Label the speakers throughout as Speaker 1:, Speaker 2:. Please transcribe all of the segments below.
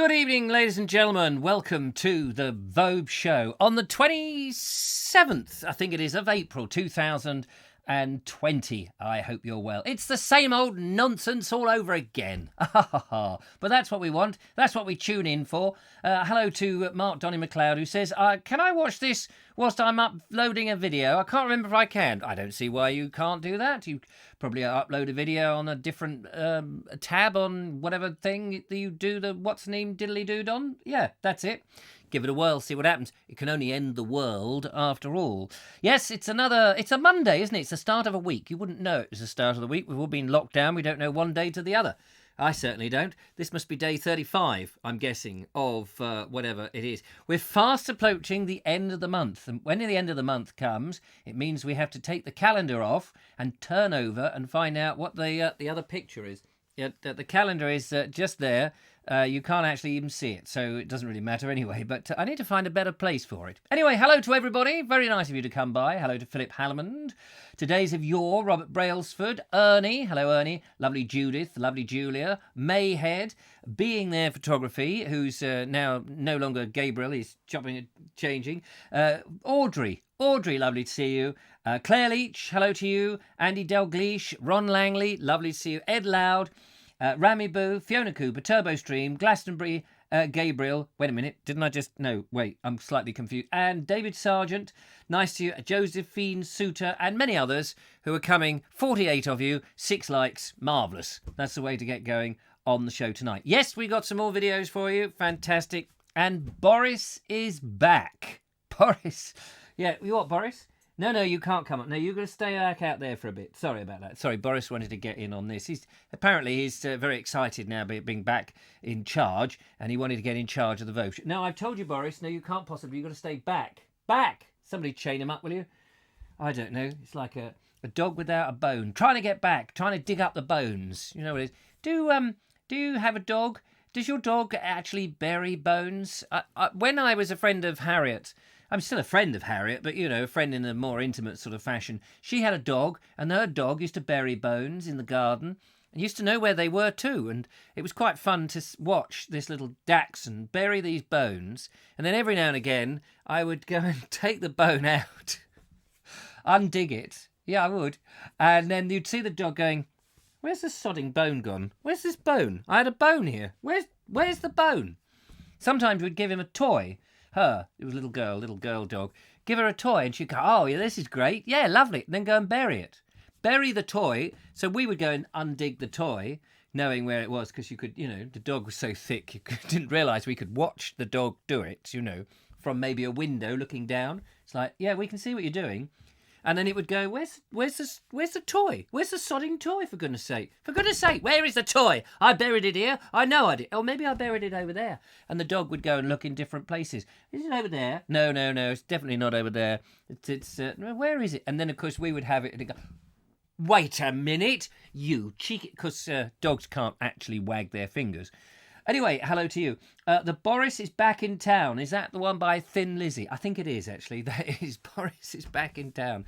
Speaker 1: Good evening, ladies and gentlemen. Welcome to the Vobes Show on the 27th, I think it is, of April 2020. I hope you're well. It's the same old nonsense all over again. But that's what we want. That's what we tune in for. Hello to Mark Donny McLeod, who says, can I watch this whilst I'm uploading a video? I can't remember if I can. I don't see why you can't do that. You probably upload a video on a different tab on whatever thing that you do the what's name diddly-dood on. Yeah, that's it. Give it a whirl, see what happens. It can only end the world after all. Yes, it's a Monday, isn't it? It's the start of a week. You wouldn't know it was the start of the week. We've all been locked down. We don't know one day to the other. I certainly don't. This must be day 35, I'm guessing, of whatever it is. We're fast approaching the end of the month. And when the end of the month comes, it means we have to take the calendar off and turn over and find out what the other picture is. The calendar is just there. You can't actually even see it, so it doesn't really matter anyway. But I need to find a better place for it. Anyway, hello to everybody. Very nice of you to come by. Hello to Philip Hallamond. Today's of yore, Robert Brailsford. Ernie. Hello, Ernie. Lovely Judith. Lovely Julia. Mayhead. Being There Photography, who's now no longer Gabriel. He's chopping and changing. Audrey. Audrey, lovely to see you. Claire Leach, hello to you. Andy Dalgleish, Ron Langley, lovely to see you. Ed Loud, Rami Boo, Fiona Cooper, Turbo Stream, Glastonbury, Gabriel. Wait a minute, didn't I just... No, wait, I'm slightly confused. And David Sargent, nice to you. Josephine Suter, and many others who are coming. 48 of you, 6 likes, marvellous. That's the way to get going on the show tonight. Yes, we got some more videos for you. Fantastic. And Boris is back. Boris... Yeah, you what, Boris? No, you can't come up. No, you're going to stay back out there for a bit. Sorry about that. Sorry, Boris wanted to get in on this. He's very excited now being back in charge, and he wanted to get in charge of the vote. No, I've told you, Boris. No, you can't possibly. You've got to stay back. Back! Somebody chain him up, will you? I don't know. It's like a dog without a bone. Trying to get back. Trying to dig up the bones. You know what it is. Do you have a dog? Does your dog actually bury bones? When I was a friend of Harriet... I'm still a friend of Harriet, but, you know, a friend in a more intimate sort of fashion. She had a dog, and her dog used to bury bones in the garden and used to know where they were too. And it was quite fun to watch this little dachshund bury these bones. And then every now and again, I would go and take the bone out, undig it. Yeah, I would. And then you'd see the dog going, where's the sodding bone gone? Where's this bone? I had a bone here. Where's the bone? Sometimes we'd give him a toy. It was a little girl dog. Give her a toy and she'd go, oh, yeah, this is great. Yeah, lovely. And then go and bury it. Bury the toy. So we would go and undig the toy, knowing where it was, because you could, you know, the dog was so thick, you didn't realise we could watch the dog do it, you know, from maybe a window looking down. It's like, yeah, we can see what you're doing. And then it would go, where's the toy? Where's the sodding toy, for goodness sake? For goodness sake, where is the toy? I buried it here. I know I did. Oh, maybe I buried it over there. And the dog would go and look in different places. Is it over there? No. It's definitely not over there. It's where is it? And then, of course, we would have it and it'd go, wait a minute, you cheeky... Because dogs can't actually wag their fingers. Anyway, hello to you. The Boris is back in town. Is that the one by Thin Lizzy? I think it is, actually. That is. Boris is back in town.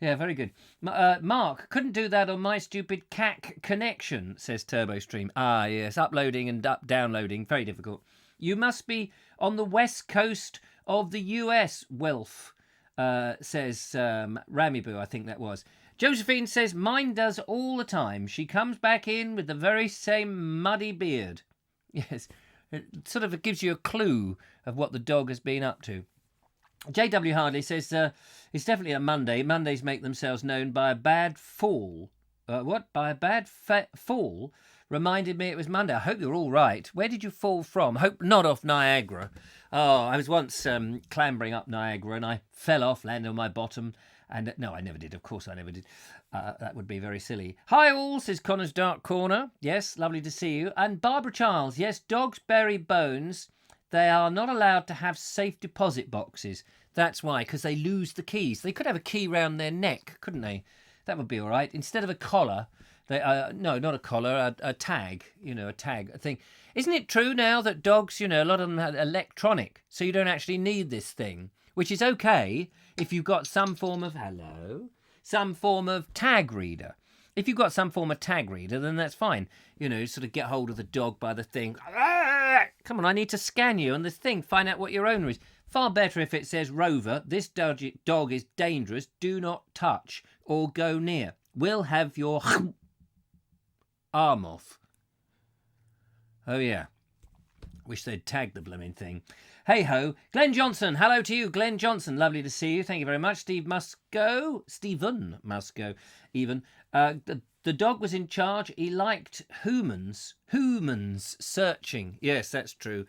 Speaker 1: Yeah, very good. Mark, couldn't do that on my stupid CAC connection, says TurboStream. Ah, yes, uploading and downloading. Very difficult. You must be on the west coast of the US, Wilf, says Ramiboo, I think that was. Josephine says, mine does all the time. She comes back in with the very same muddy beard. Yes, it sort of gives you a clue of what the dog has been up to. J.W. Hardley says, it's definitely a Monday. Mondays make themselves known by a bad fall. What? By a bad fall? Reminded me it was Monday. I hope you're all right. Where did you fall from? Hope not off Niagara. Oh, I was once clambering up Niagara and I fell off, landed on my bottom. And no, I never did. Of course I never did. That would be very silly. Hi all, says Connor's Dark Corner. Yes, lovely to see you. And Barbara Charles. Yes, dogs bury bones. They are not allowed to have safe deposit boxes. That's why, because they lose the keys. They could have a key round their neck, couldn't they? That would be all right. Instead of a collar, no, not a collar, a tag. You know, a tag, a thing. Isn't it true now that dogs, you know, a lot of them are electronic, so you don't actually need this thing, which is okay if you've got some form of tag reader. If you've got some form of tag reader, then that's fine. You know, sort of get hold of the dog by the thing, Come on, I need to scan you on this thing, find out what your owner is. Far better if it says, Rover, this dog is dangerous. Do not touch or go near. We'll have your arm off. Oh, yeah. Wish they'd tag the blooming thing. Hey ho. Glenn Johnson. Hello to you, Glenn Johnson. Lovely to see you. Thank you very much. Stephen must go. Even. The dog was in charge. He liked humans searching. Yes, that's true.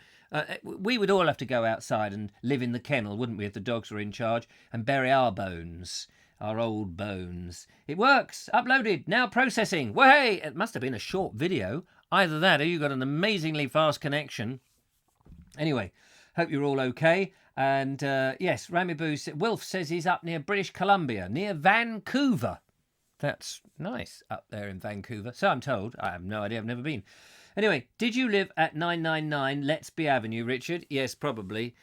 Speaker 1: We would all have to go outside and live in the kennel, wouldn't we, if the dogs were in charge, and bury our bones, our old bones. It works. Uploaded. Now processing. Well, hey, it must have been a short video. Either that or you got an amazingly fast connection. Anyway, hope you're all okay. And yes, Ramy Wilf says he's up near British Columbia, near Vancouver. That's nice, up there in Vancouver. So I'm told. I have no idea. I've never been. Anyway, did you live at 999 Lettsby Avenue, Richard? Yes, probably.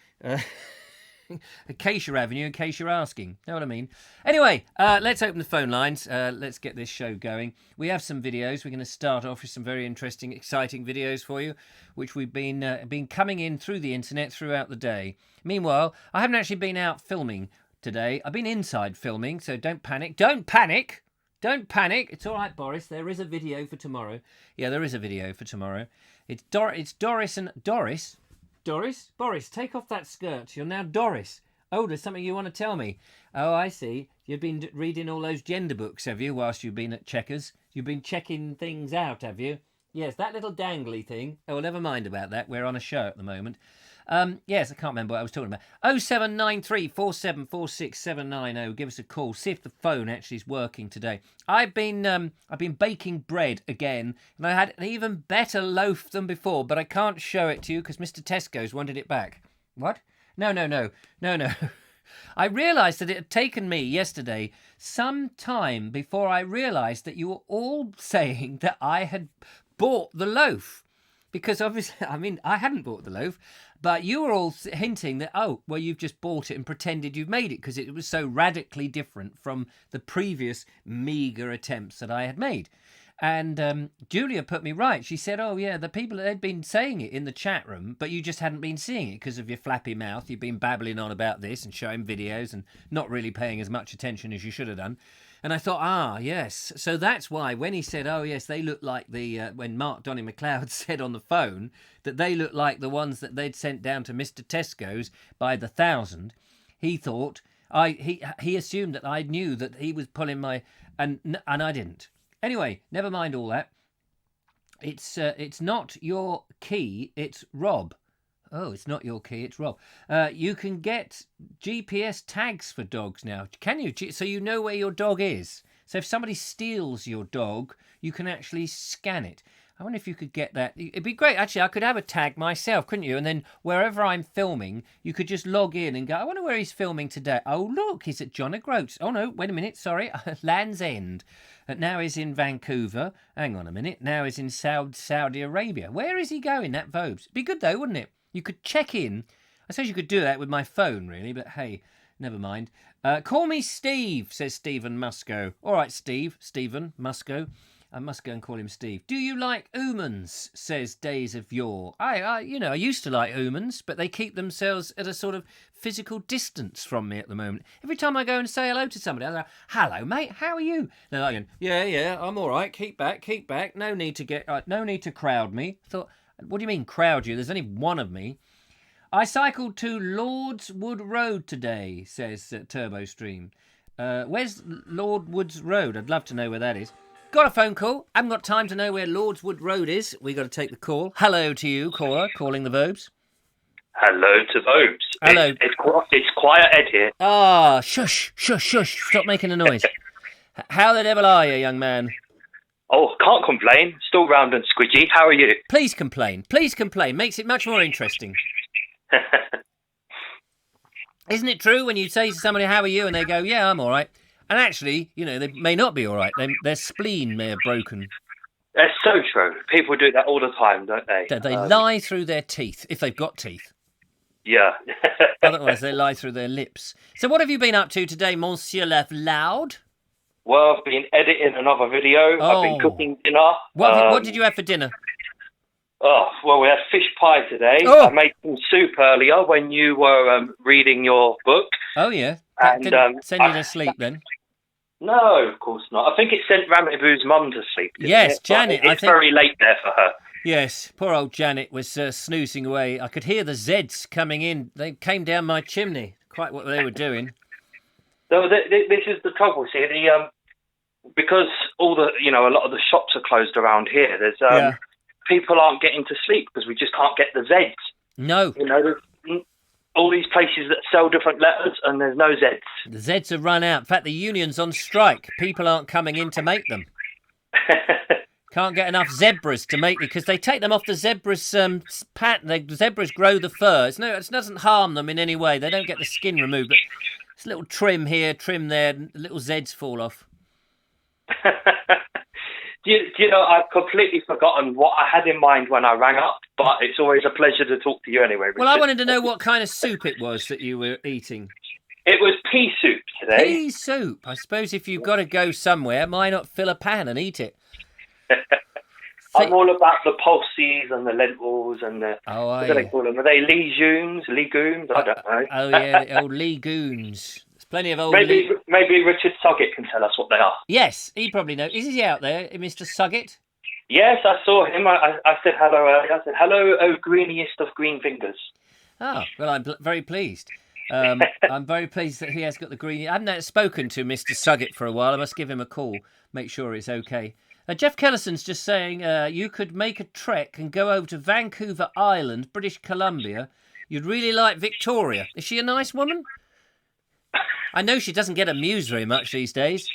Speaker 1: Acacia Avenue, in case you're asking. Know what I mean? Anyway, let's open the phone lines. Let's get this show going. We have some videos. We're going to start off with some very interesting, exciting videos for you, which we've been coming in through the internet throughout the day. Meanwhile, I haven't actually been out filming today. I've been inside filming, so don't panic. Don't panic! Don't panic. It's all right, Boris. There is a video for tomorrow. Yeah, there is a video for tomorrow. It's Doris and... Doris? Doris? Boris, take off that skirt. You're now Doris. Oh, there's something you want to tell me. Oh, I see. You've been reading all those gender books, have you, whilst you've been at Checkers? You've been checking things out, have you? Yes, that little dangly thing. Oh, well, never mind about that. We're on a show at the moment. Yes, I can't remember what I was talking about. 0793 4746 790. Give us a call. See if the phone actually is working today. I've been baking bread again, and I had an even better loaf than before, but I can't show it to you because Mr. Tesco's wanted it back. What? No. I realised that it had taken me yesterday some time before I realised that you were all saying that I had bought the loaf. Because obviously, I mean, I hadn't bought the loaf, but you were all hinting that, oh, well, you've just bought it and pretended you've made it because it was so radically different from the previous meagre attempts that I had made. And Julia put me right. She said, oh, yeah, the people, they'd been saying it in the chat room, but you just hadn't been seeing it because of your flappy mouth. You've been babbling on about this and showing videos and not really paying as much attention as you should have done. And I thought, yes. So that's why when he said, oh, yes, they look like when Mark Donny McLeod said on the phone that they look like the ones that they'd sent down to Mr. Tesco's by the 1,000, he thought, he assumed that I knew that he was pulling my, and I didn't. Anyway, never mind all that. It's not your key, it's Rob. Oh, it's not your key, it's Rob. You can get GPS tags for dogs now. Can you? So you know where your dog is. So if somebody steals your dog, you can actually scan it. I wonder if you could get that. It'd be great. Actually, I could have a tag myself, couldn't you? And then wherever I'm filming, you could just log in and go, I wonder where he's filming today. Oh, look, he's at John O'Groats. Oh, no, wait a minute, sorry. Land's End. Now he's in Vancouver. Hang on a minute. Now he's in Saudi Arabia. Where is he going, that Vobes? It'd be good, though, wouldn't it? You could check in. I suppose you could do that with my phone, really, but hey, never mind. Call me Steve, says Stephen Musco. All right, Stephen Musco. I must go and call him Steve. Do you like humans, says Days of Yore. I used to like humans, but they keep themselves at a sort of physical distance from me at the moment. Every time I go and say hello to somebody, I go, hello, mate, how are you? They're like, yeah, I'm all right. Keep back. No need to crowd me. I thought, what do you mean crowd you? There's only one of me. I cycled to Lord's Wood Road today, says Turbo Stream. Where's Lord Woods Road? I'd love to know where that is. Got a phone call. Haven't got time to know where Lord's Wood Road is. We got to take the call. Hello to you, caller, calling the Vobes.
Speaker 2: Hello to Vobes.
Speaker 1: Hello.
Speaker 2: It's Quiet Ed here.
Speaker 1: Ah, shush. Stop making a noise. How the devil are you, young man?
Speaker 2: Oh, can't complain. Still round and squidgy. How are you?
Speaker 1: Please complain. Makes it much more interesting. Isn't it true when you say to somebody, how are you? And they go, yeah, I'm all right. And actually, they may not be all right. Their spleen may have broken.
Speaker 2: That's so true. People do that all the time, don't they?
Speaker 1: They lie through their teeth, if they've got teeth.
Speaker 2: Yeah.
Speaker 1: Otherwise, they lie through their lips. So what have you been up to today, Monsieur Loud?
Speaker 2: Well, I've been editing another video. I've been cooking dinner.
Speaker 1: What did you have for dinner?
Speaker 2: Oh, well, we had fish pie today.
Speaker 1: Oh.
Speaker 2: I made some soup earlier when you were reading your book.
Speaker 1: Oh, yeah. That
Speaker 2: And
Speaker 1: didn't send you to sleep then?
Speaker 2: no, of course not. I think it sent Ramiboo's mum to sleep.
Speaker 1: Yes,
Speaker 2: it?
Speaker 1: Janet, I
Speaker 2: It's
Speaker 1: think.
Speaker 2: very late there for her.
Speaker 1: Yes, poor old Janet was snoozing away. I could hear the Zeds coming in. They came down my chimney. Quite what they were doing.
Speaker 2: So this is the trouble. See, because a lot of the shops are closed around here. There's people aren't getting to sleep because we just can't get the Zeds.
Speaker 1: No.
Speaker 2: There's all these places that sell different letters and there's no Zeds.
Speaker 1: The Zeds have run out. In fact, the union's on strike. People aren't coming in to make them. Can't get enough zebras to make because they take them off the zebras' The zebras grow the fur. It doesn't harm them in any way. They don't get the skin removed. But it's a little trim here, trim there. Little Zeds fall off.
Speaker 2: Do you know, I've completely forgotten what I had in mind when I rang up, but it's always a pleasure to talk to you anyway, Richard.
Speaker 1: Well, I wanted to know what kind of soup it was that you were eating.
Speaker 2: It was pea soup today.
Speaker 1: Pea soup. I suppose if you've got to go somewhere, why not fill a pan and eat it?
Speaker 2: I'm all about the pulses and the lentils and the...
Speaker 1: what
Speaker 2: do they call them? Are they legumes? Legumes? I don't know.
Speaker 1: Oh, yeah, old legumes. There's plenty of old...
Speaker 2: Maybe Richard Soggett can tell us what they are.
Speaker 1: Yes, he probably knows. Is he out there, Mr. Soggett?
Speaker 2: Yes, I saw him. I said hello earlier. I said, hello, oh greeniest of green fingers.
Speaker 1: Oh, well, I'm very pleased. I'm very pleased that he has got the green... I haven't spoken to Mr. Soggett for a while. I must give him a call, make sure it's okay. Jeff Kellison's just saying you could make a trek and go over to Vancouver Island, British Columbia. You'd really like Victoria. Is she a nice woman? I know she doesn't get amused very much these days.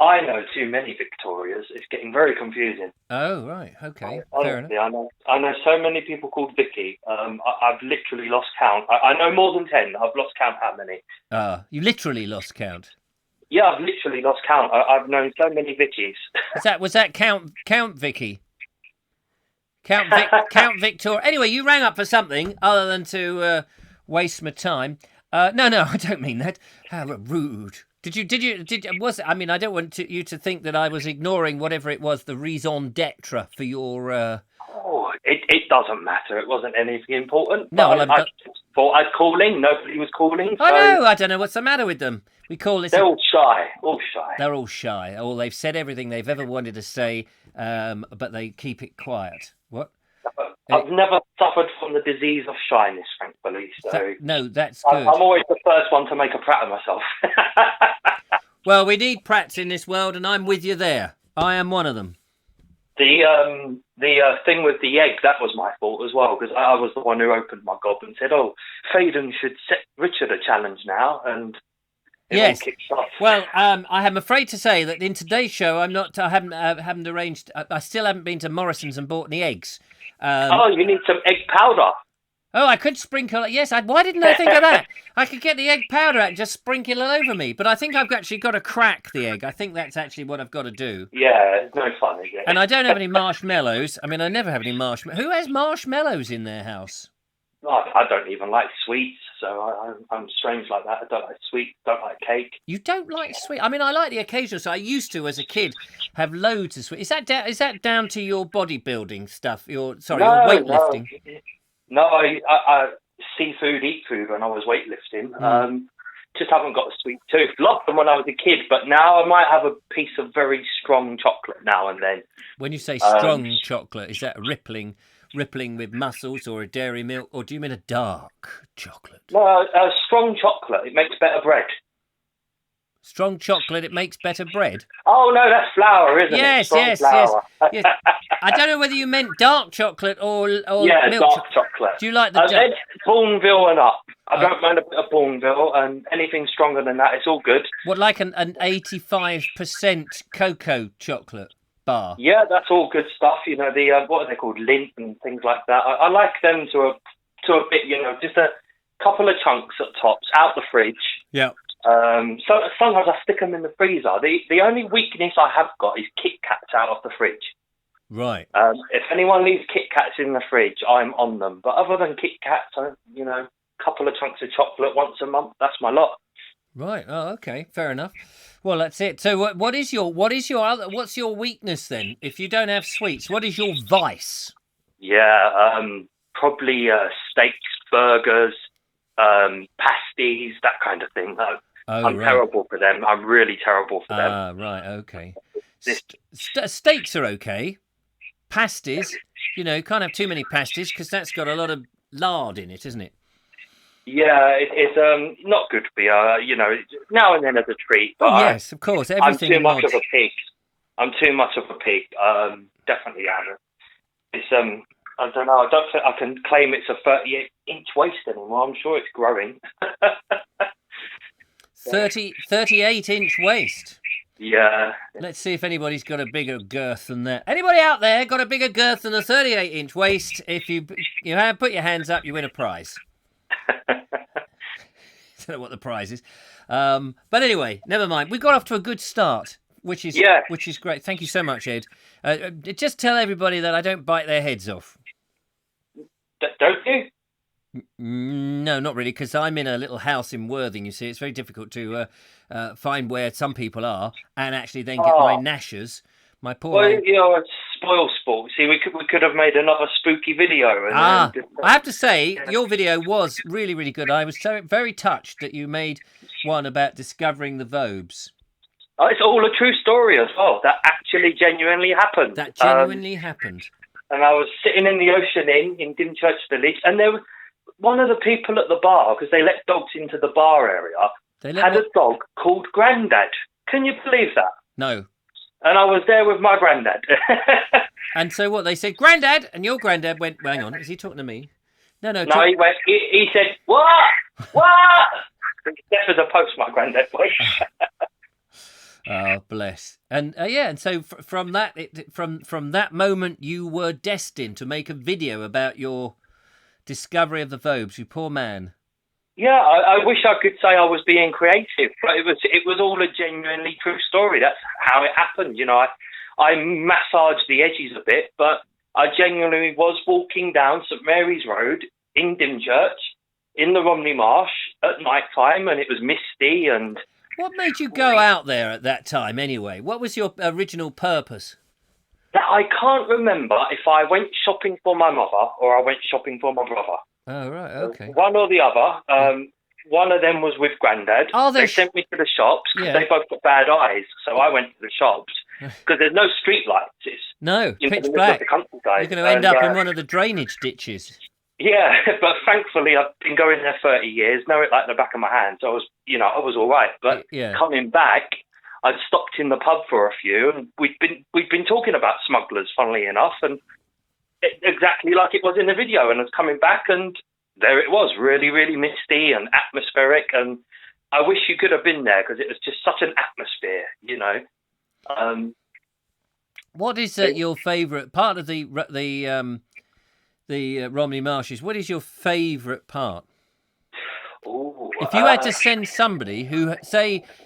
Speaker 2: I know too many Victorias. It's getting very confusing.
Speaker 1: Oh, right. Okay. Fair enough.
Speaker 2: I know so many people called Vicky. I've literally lost count. I know more than 10. I've lost count how many.
Speaker 1: You literally lost count?
Speaker 2: Yeah, I've literally lost count. I've known so many Vickies.
Speaker 1: Was that Count Vicky? Count Victoria. Anyway, you rang up for something other than to waste my time. No, I don't mean that. How rude. I mean, I don't want you to think that I was ignoring whatever it was, the raison d'etre for your...
Speaker 2: Oh, it doesn't matter. It wasn't anything important.
Speaker 1: No,
Speaker 2: I thought I'd call in. Nobody was calling. So...
Speaker 1: I know. I don't know what's the matter with them. We call this...
Speaker 2: They're all shy.
Speaker 1: They're all shy. Oh, they've said everything they've ever wanted to say, but they keep it quiet. What?
Speaker 2: I've never suffered from the disease of shyness, thankfully. So
Speaker 1: no, that's good.
Speaker 2: I'm always the first one to make a prat of myself.
Speaker 1: Well, we need prats in this world, and I'm with you there. I am one of them.
Speaker 2: The thing with the egg, that was my fault as well, because I was the one who opened my gob and said, "Oh, Faden should set Richard a challenge now," and
Speaker 1: yes.
Speaker 2: Kicked off.
Speaker 1: Well, I am afraid to say that in today's show, I haven't arranged. I still haven't been to Morrison's and bought any eggs.
Speaker 2: You need some egg powder.
Speaker 1: Oh, I could sprinkle it. Yes, why didn't I think of that? I could get the egg powder out and just sprinkle it over me. But I think I've actually got to crack the egg. I think that's actually what I've got to do.
Speaker 2: Yeah, it's no fun, is it?
Speaker 1: And I don't have any marshmallows. I mean, I never have any marshmallows. Who has marshmallows in their house?
Speaker 2: I don't even like sweets, so I'm strange like that. I don't like sweets, don't like cake.
Speaker 1: You don't like sweet? I mean, I like the occasional. So I used to, as a kid, have loads of sweets. Is that down to your bodybuilding stuff? Your weightlifting?
Speaker 2: No, I seafood, eat food when I was weightlifting. Just haven't got a sweet tooth. Loved them when I was a kid, but now I might have a piece of very strong chocolate now and then.
Speaker 1: When you say strong chocolate, is that rippling with mussels or a dairy milk, or do you mean a dark chocolate?
Speaker 2: No, strong chocolate. It makes better bread.
Speaker 1: Strong chocolate, it makes better bread?
Speaker 2: Oh, no, that's flour, isn't it?
Speaker 1: Yes. I don't know whether you meant dark chocolate or milk
Speaker 2: dark chocolate.
Speaker 1: Do you like the...
Speaker 2: Bourneville and up. I don't mind a Bourneville, and anything stronger than that, it's all good.
Speaker 1: What, like an 85% cocoa chocolate bar? Yeah,
Speaker 2: that's all good stuff. You know, the what are they called? Lindt and things like that. I like them to a bit, just a couple of chunks at tops, out the fridge.
Speaker 1: Yeah.
Speaker 2: So sometimes I stick them in the freezer. The only weakness I have got is Kit Kats out of the fridge.
Speaker 1: Right.
Speaker 2: If anyone leaves Kit Kats in the fridge, I'm on them. But other than Kit Kats, a couple of chunks of chocolate once a month, that's my lot.
Speaker 1: Right. Oh, okay. Fair enough. Well, that's it. So what's your weakness then? If you don't have sweets, what is your vice?
Speaker 2: Yeah, probably steaks, burgers, pasties, that kind of thing. I'm terrible for them. I'm really terrible for them.
Speaker 1: Ah, right, okay. Steaks are okay. Pasties, you can't have too many pasties because that's got a lot of lard in it, isn't it?
Speaker 2: Yeah, it's not good for you. Now and then as a treat. But
Speaker 1: yes, of course. Everything
Speaker 2: I'm too much of a pig. I'm too much of a pig. Definitely am. It's I don't know. I don't think I can claim it's a 38-inch waist anymore. I'm sure it's growing.
Speaker 1: 38-inch waist.
Speaker 2: Yeah.
Speaker 1: Let's see if anybody's got a bigger girth than that. Anybody out there got a bigger girth than a 38-inch waist? If you have, put your hands up, you win a prize. I don't know what the prize is. But anyway, never mind. We got off to a good start, which is great. Thank you so much, Ed. Just tell everybody that I don't bite their heads off.
Speaker 2: Don't you?
Speaker 1: No, not really, because I'm in a little house in Worthing, you see. It's very difficult to find where some people are and actually then get my gnashers. My poor
Speaker 2: it's spoil sport. See, we could have made another spooky video.
Speaker 1: I have to say, your video was really, really good. I was very touched that you made one about discovering the Vobes.
Speaker 2: It's all a true story as well. That actually genuinely happened.
Speaker 1: Happened.
Speaker 2: And I was sitting in the Ocean Inn in Dymchurch Village, and there was one of the people at the bar, because they let dogs into the bar area, had a dog called Grandad. Can you believe that?
Speaker 1: No.
Speaker 2: And I was there with my granddad.
Speaker 1: And so what? They said, Grandad, and your granddad went, hang on, is he talking to me? No.
Speaker 2: No, he went, he said, what? Deaf as a post, my granddad was.
Speaker 1: Oh, bless. And and so from that moment, you were destined to make a video about your discovery of the Vobes, you poor man.
Speaker 2: Yeah, I wish I could say I was being creative, but it was all a genuinely true story. That's how it happened. I massaged the edges a bit, but I genuinely was walking down St Mary's Road in Dymchurch in the Romney Marsh at night time, and it was misty. And
Speaker 1: what made you go out there at that time anyway? What was your original purpose?
Speaker 2: I can't remember if I went shopping for my mother or I went shopping for my brother.
Speaker 1: Oh, right, okay.
Speaker 2: One or the other. One of them was with Grandad. They sent me to the shops because they both got bad eyes. So I went to the shops because there's no street lights. It's
Speaker 1: pitch black. You're going to end up in one of the drainage ditches.
Speaker 2: Yeah, but thankfully I've been going there 30 years, know it like the back of my hand. So I was all right. But coming back, I'd stopped in the pub for a few, and we'd been talking about smugglers, funnily enough, and exactly like it was in the video. And I was coming back, and there it was, really, really misty and atmospheric. And I wish you could have been there because it was just such an atmosphere,
Speaker 1: What is your favourite part of the Romney Marshes? What is your favourite part?
Speaker 2: Ooh,
Speaker 1: if you had to send somebody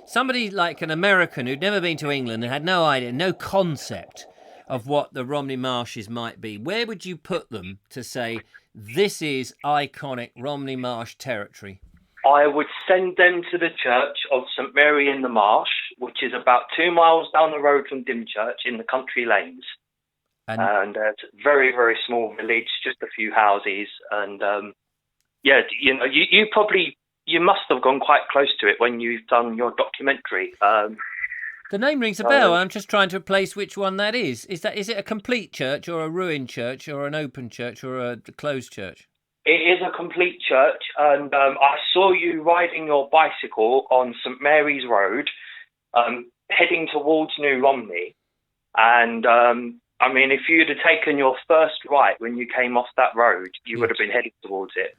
Speaker 1: somebody like an American who'd never been to England and had no idea, no concept of what the Romney Marshes might be, where would you put them to say, this is iconic Romney Marsh territory?
Speaker 2: I would send them to the church of St Mary in the Marsh, which is about 2 miles down the road from Dymchurch in the country lanes. And it's a very, very small village, just a few houses. And you must have gone quite close to it when you've done your documentary.
Speaker 1: The name rings a bell. I'm just trying to place which one that is. Is it a complete church or a ruined church or an open church or a closed church?
Speaker 2: It is a complete church, and I saw you riding your bicycle on St Mary's Road, heading towards New Romney. And if you'd have taken your first right when you came off that road, you would have been heading towards it.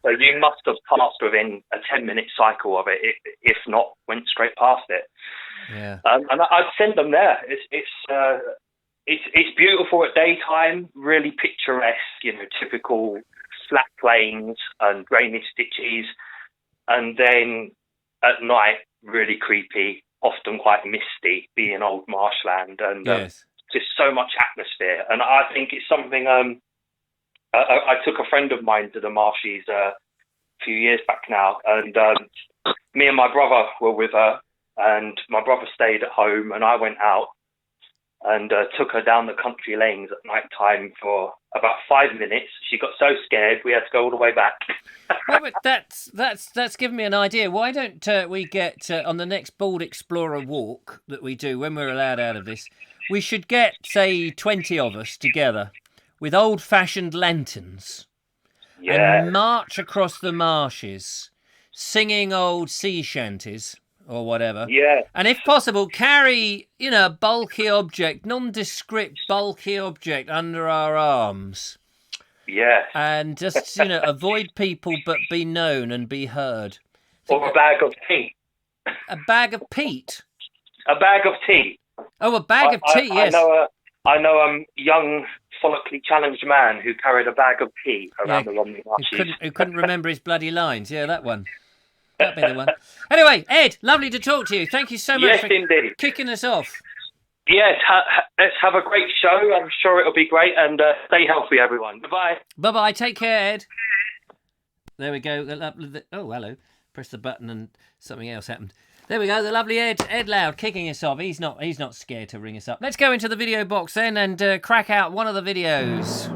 Speaker 2: So you must have passed within a 10-minute cycle of it, if not went straight past it.
Speaker 1: Yeah.
Speaker 2: And I'd send them there. It's beautiful at daytime, really picturesque, typical flat plains and drainage ditches. And then at night, really creepy, often quite misty, being old marshland. And just so much atmosphere. And I think it's something... I took a friend of mine to the Marshes a few years back now, and me and my brother were with her, and my brother stayed at home, and I went out. and took her down the country lanes at night time for about 5 minutes. She got so scared we had to go all the way back.
Speaker 1: Well, but that's given me an idea. Why don't we get on the next Bald Explorer walk that we do when we're allowed out of this? We should get, say, 20 of us together with old-fashioned lanterns and march across the marshes, singing old sea shanties or whatever.
Speaker 2: Yeah.
Speaker 1: And if possible, carry, a bulky object, nondescript bulky object under our arms.
Speaker 2: Yeah.
Speaker 1: And just, avoid people but be known and be heard.
Speaker 2: Or a bag of tea.
Speaker 1: A bag of peat?
Speaker 2: A bag of tea.
Speaker 1: Oh, a bag of tea, yes.
Speaker 2: I know a young, follically challenged man who carried a bag of tea around the Romney Marsh.
Speaker 1: Who couldn't remember his bloody lines. Yeah, that one. That'd be the one. Anyway, Ed, lovely to talk to you. Thank you so much for kicking us off.
Speaker 2: Yes, let's have a great show. I'm sure it'll be great, and stay healthy, everyone. Bye-bye.
Speaker 1: Bye-bye. Take care, Ed. There we go. Oh, hello. Press the button and something else happened. There we go. The lovely Ed Loud kicking us off. He's not scared to ring us up. Let's go into the video box then and crack out one of the videos.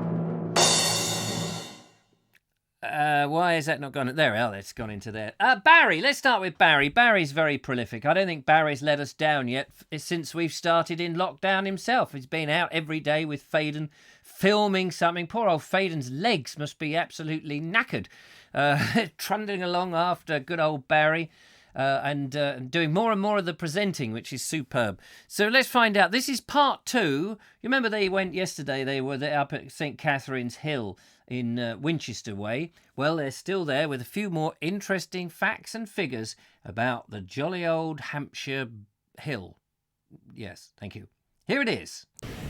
Speaker 1: Why is that not gone? There, it's gone into there. Barry, let's start with Barry. Barry's very prolific. I don't think Barry's let us down yet since we've started in lockdown himself. He's been out every day with Faden filming something. Poor old Faden's legs must be absolutely knackered. Trundling along after good old Barry. And doing more and more of the presenting, which is superb. So let's find out. This is part 2. You remember they went yesterday, they were up at St. Catherine's Hill in Winchester way. Well, they're still there with a few more interesting facts and figures about the jolly old Hampshire Hill. Yes, thank you. Here it is.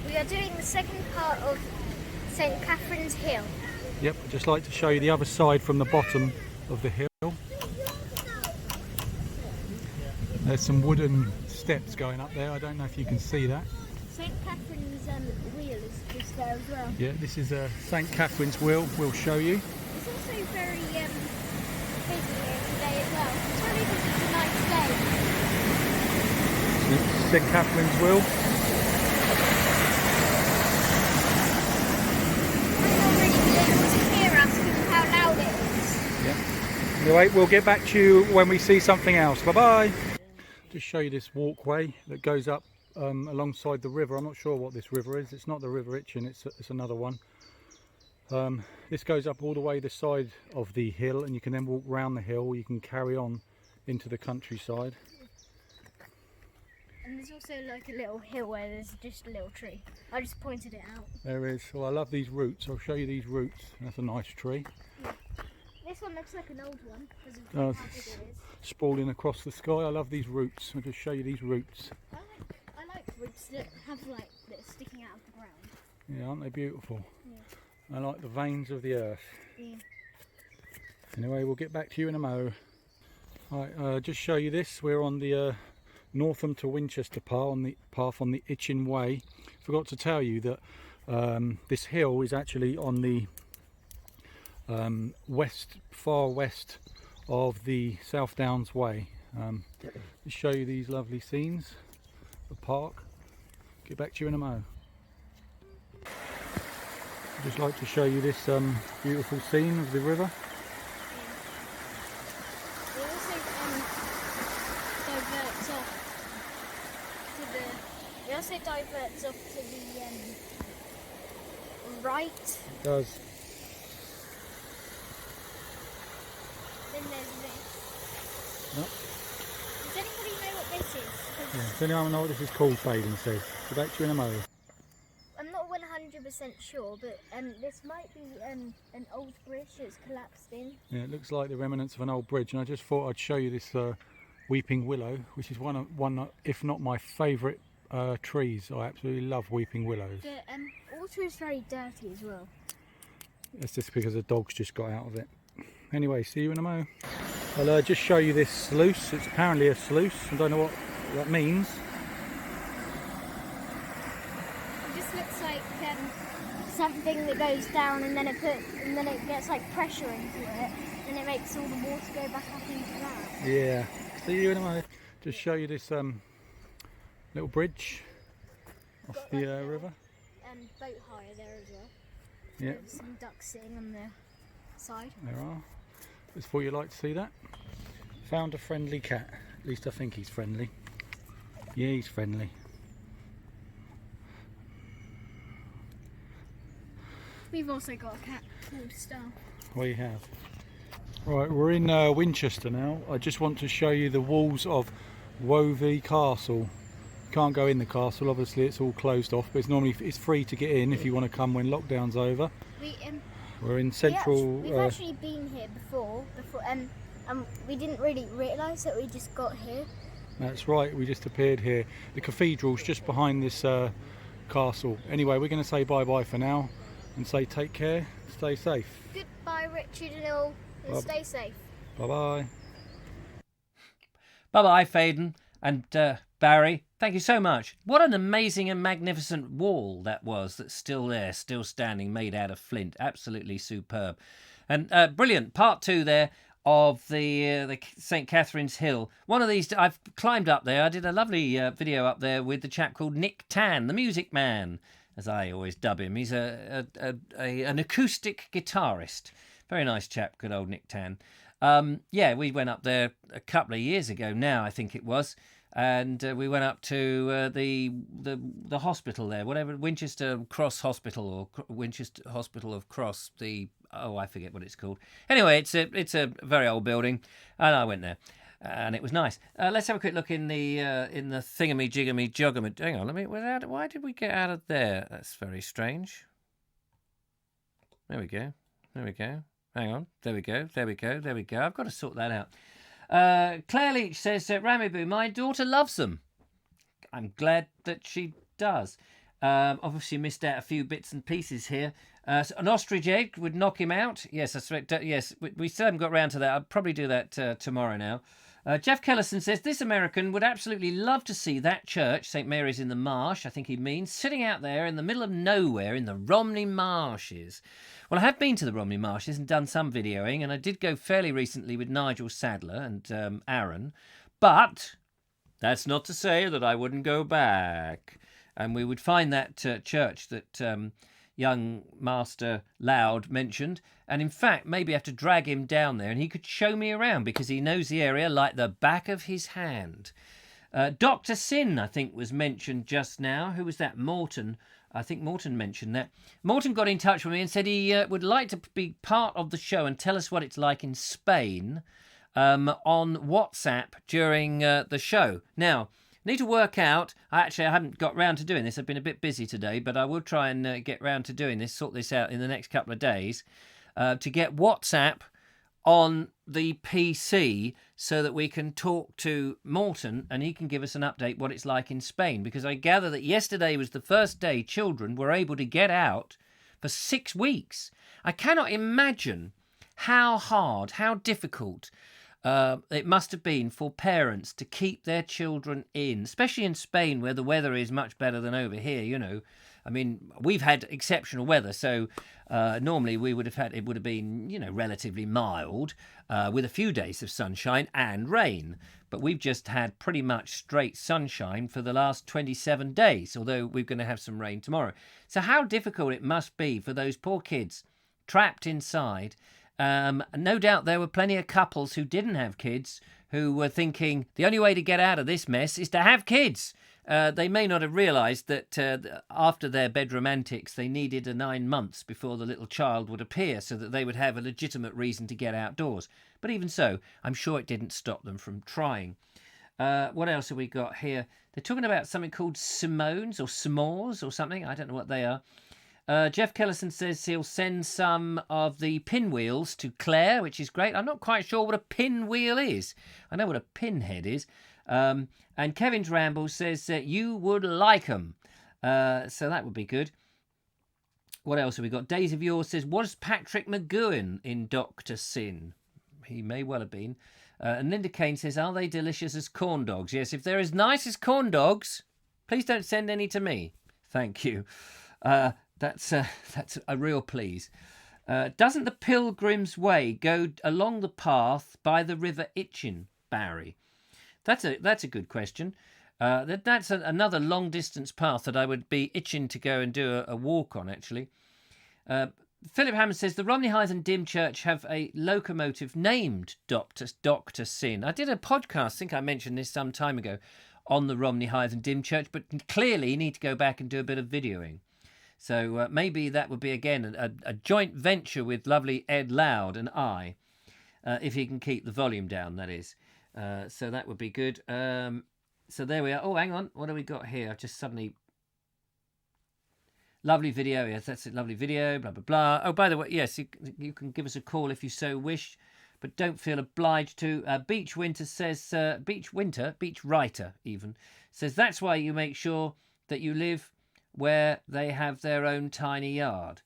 Speaker 3: We are doing the second part of St. Catherine's Hill.
Speaker 4: Yep, I'd just like to show you the other side from the bottom of the hill. There's some wooden steps going up there. I don't know if you can see that.
Speaker 3: St. Catherine's wheel is just there as well.
Speaker 4: Yeah, this is St. Catherine's wheel. We'll show you.
Speaker 3: It's also very busy here today as well. It's really because it's a nice day.
Speaker 4: St. Catherine's wheel.
Speaker 3: I'm not really able to hear us because of how loud it is.
Speaker 4: Yeah. Anyway, we'll get back to you when we see something else. Bye-bye. Just show you this walkway that goes up alongside the river. I'm not sure what this river is. It's not the River Itchen, it's another one. This goes up all the way the side of the hill, and you can then walk round the hill, or you can carry on into the countryside.
Speaker 3: And there's also like a little hill where there's just a little tree. I just pointed it out.
Speaker 4: There is. Well, I love these roots. I'll show you these roots. That's a nice tree.
Speaker 3: Yeah. This one looks like an old one because of how big it is.
Speaker 4: Sprawling across the sky. I love these roots. I'll just show you these roots.
Speaker 3: I like roots that have that are sticking out of the ground.
Speaker 4: Yeah, aren't they beautiful?
Speaker 3: Yeah.
Speaker 4: I like the veins of the earth.
Speaker 3: Yeah.
Speaker 4: Anyway, we'll get back to you in a mo. Right, just show you this. We're on the Northam to Winchester path on the Itchen Way. Forgot to tell you that this hill is actually on the far west of the South Downs Way. To show you these lovely scenes, the park. Get back to you in a mo. I'd just like to show you this beautiful scene of the river.
Speaker 3: It also diverts off to the right.
Speaker 4: It does.
Speaker 3: Then there's this.
Speaker 4: Yep.
Speaker 3: Does anybody know what this is?
Speaker 4: Yeah. Does anyone know what this is called, Faden says? Get back to you in a mo.
Speaker 3: I'm not 100% sure, but this might be an old bridge that's collapsed in.
Speaker 4: Yeah, it looks like the remnants of an old bridge, and I just thought I'd show you this weeping willow, which is one if not my favourite trees. I absolutely love weeping willows.
Speaker 3: The water is very dirty as well.
Speaker 4: That's just because the dogs just got out of it. Anyway, see you in a mo. I'll just show you this sluice. It's apparently a sluice. I don't know what that means.
Speaker 3: It just looks like something that goes down, and then it gets like pressure into it, and it makes all the water go back up into that.
Speaker 4: Yeah. See you in a mo. Just show you this little bridge
Speaker 3: We've got
Speaker 4: the
Speaker 3: like, a
Speaker 4: river.
Speaker 3: boat hire there as well.
Speaker 4: Yeah,
Speaker 3: There's some ducks sitting on the side.
Speaker 4: there are. Just thought you'd like to see that. Found a friendly cat. At least I think he's friendly. Yeah, he's friendly.
Speaker 3: We've also got a cat called Star.
Speaker 4: We have. Right, we're in Winchester now. I just want to show you the walls of Wovey Castle. You can't go in the castle, obviously it's all closed off, but it's free to get in if you want to come when lockdown's over. We're in central.
Speaker 3: We've actually been here before, and we didn't really realise that we just got here.
Speaker 4: That's right, we just appeared here. The cathedral's just behind this castle. Anyway, we're going to say bye-bye for now and say take care, stay safe.
Speaker 3: Goodbye, Richard and all, and stay safe.
Speaker 4: Bye-bye.
Speaker 1: Bye-bye, Faden and Barry. Thank you so much. What an amazing and magnificent wall that was that's still there, still standing, made out of flint. Absolutely superb. And brilliant. Part 2 there of the St. Catherine's Hill. One of these, I've climbed up there. I did a lovely video up there with the chap called Nick Tan, the Music Man, as I always dub him. He's an acoustic guitarist. Very nice chap, good old Nick Tan. Yeah, we went up there a couple of years ago now, I think it was. And we went up to the hospital there, whatever, Winchester Cross Hospital or Winchester Hospital of Cross. I forget what it's called. Anyway, it's a very old building, and I went there, and it was nice. Let's have a quick look in the thingammy jiggamy joggamy. Hang on, why did we get out of there? That's very strange. There we go. Hang on. There we go. I've got to sort that out. Claire Leach says, Ramiboo, my daughter loves them. I'm glad that she does. Obviously missed out a few bits and pieces here. So an ostrich egg would knock him out. Yes, I suspect. Yes, we still haven't got round to that. I'll probably do that tomorrow now. Jeff Kellison says, this American would absolutely love to see that church, St. Mary's in the Marsh, I think he means, sitting out there in the middle of nowhere in the Romney Marshes. Well, I have been to the Romney Marshes and done some videoing, and I did go fairly recently with Nigel Sadler and Aaron, but that's not to say that I wouldn't go back. And we would find that church that young Master Loud mentioned, and in fact maybe have to drag him down there and he could show me around because he knows the area like the back of his hand. Dr. Sin, I think, was mentioned just now. Who was that? Morton. I think Morton mentioned that. Morton got in touch with me and said he would like to be part of the show and tell us what it's like in Spain on WhatsApp during the show. Now, need to work out, I haven't got round to doing this. I've been a bit busy today, but I will try and get round to doing this, sort this out in the next couple of days, to get WhatsApp on the PC so that we can talk to Morton and he can give us an update what it's like in Spain, because I gather that yesterday was the first day children were able to get out for 6 weeks. I cannot imagine how hard, how difficult it must have been for parents to keep their children in, especially in Spain where the weather is much better than over here, you know. I mean, we've had exceptional weather, so normally it would have been, you know, relatively mild with a few days of sunshine and rain. But we've just had pretty much straight sunshine for the last 27 days, although we're going to have some rain tomorrow. So how difficult it must be for those poor kids trapped inside. No doubt there were plenty of couples who didn't have kids who were thinking the only way to get out of this mess is to have kids. They may not have realised that after their bedroom antics, they needed 9 months before the little child would appear so that they would have a legitimate reason to get outdoors. But even so, I'm sure it didn't stop them from trying. What else have we got here? They're talking about something called Simones or s'mores or something. I don't know what they are. Jeff Kellison says he'll send some of the pinwheels to Claire, which is great. I'm not quite sure what a pinwheel is. I know what a pinhead is. And Kevin's Ramble says that you would like them. So that would be good. What else have we got? Days of Yours says, was Patrick McGowan in Dr. Sin? He may well have been. And Linda Kane says, are they delicious as corn dogs? Yes, if they're as nice as corn dogs, please don't send any to me. Thank you. That's a real please. Doesn't the Pilgrim's Way go along the path by the River Itchen, Barry? That's a good question. That's another long-distance path that I would be itching to go and do a walk on, actually. Philip Hammond says, the Romney Hythe and Dim Church have a locomotive named Dr. Sin. I did a podcast, I think I mentioned this some time ago, on the Romney Hythe and Dim Church, but clearly you need to go back and do a bit of videoing. So maybe that would be, again, a joint venture with lovely Ed Loud and I, if he can keep the volume down, that is. So that would be good. So there we are. Oh, hang on. What have we got here? I've just suddenly... Lovely video. Yes, that's a lovely video. Blah, blah, blah. Oh, by the way, yes, you can give us a call if you so wish, but don't feel obliged to. Beach Winter says... Beach Writer, even, says that's why you make sure that you live where they have their own tiny yard.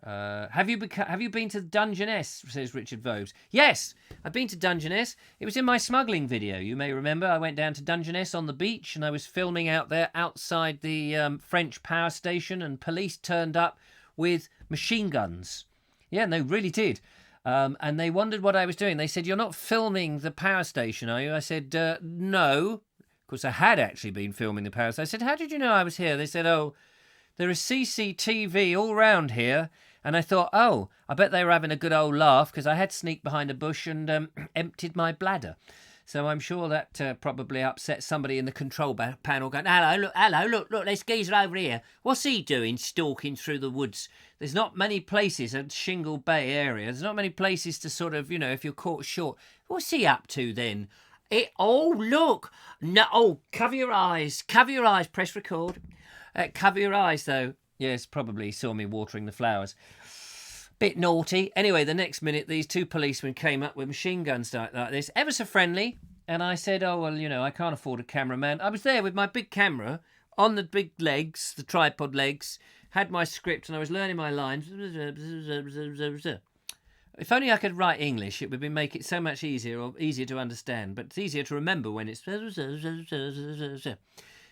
Speaker 1: Have you been to Dungeness, says Richard Vobes. Yes, I've been to Dungeness. It was in my smuggling video. You may remember I went down to Dungeness on the beach and I was filming out there outside the French power station, and police turned up with machine guns. Yeah, and they really did. And they wondered what I was doing. They said, "You're not filming the power station, are you?" I said, "No." Of course, I had actually been filming the power station. I said, "How did you know I was here?" They said, "Oh, there is CCTV all round here." And I thought, oh, I bet they were having a good old laugh, because I had sneaked behind a bush and emptied my bladder. So I'm sure that probably upset somebody in the control panel going, hello, look, there's geezer over here. What's he doing stalking through the woods? There's not many places at Shingle Bay area. There's not many places to sort of, if you're caught short. What's he up to then? Look. No, cover your eyes, press record. Cover your eyes, though. Yes, probably saw me watering the flowers. Bit naughty. Anyway, the next minute, these two policemen came up with machine guns like this, ever so friendly. And I said, oh, well, I can't afford a cameraman. I was there with my big camera on the big legs, the tripod legs, had my script, and I was learning my lines. If only I could write English, it would make it so much easier to understand. But it's easier to remember when it's...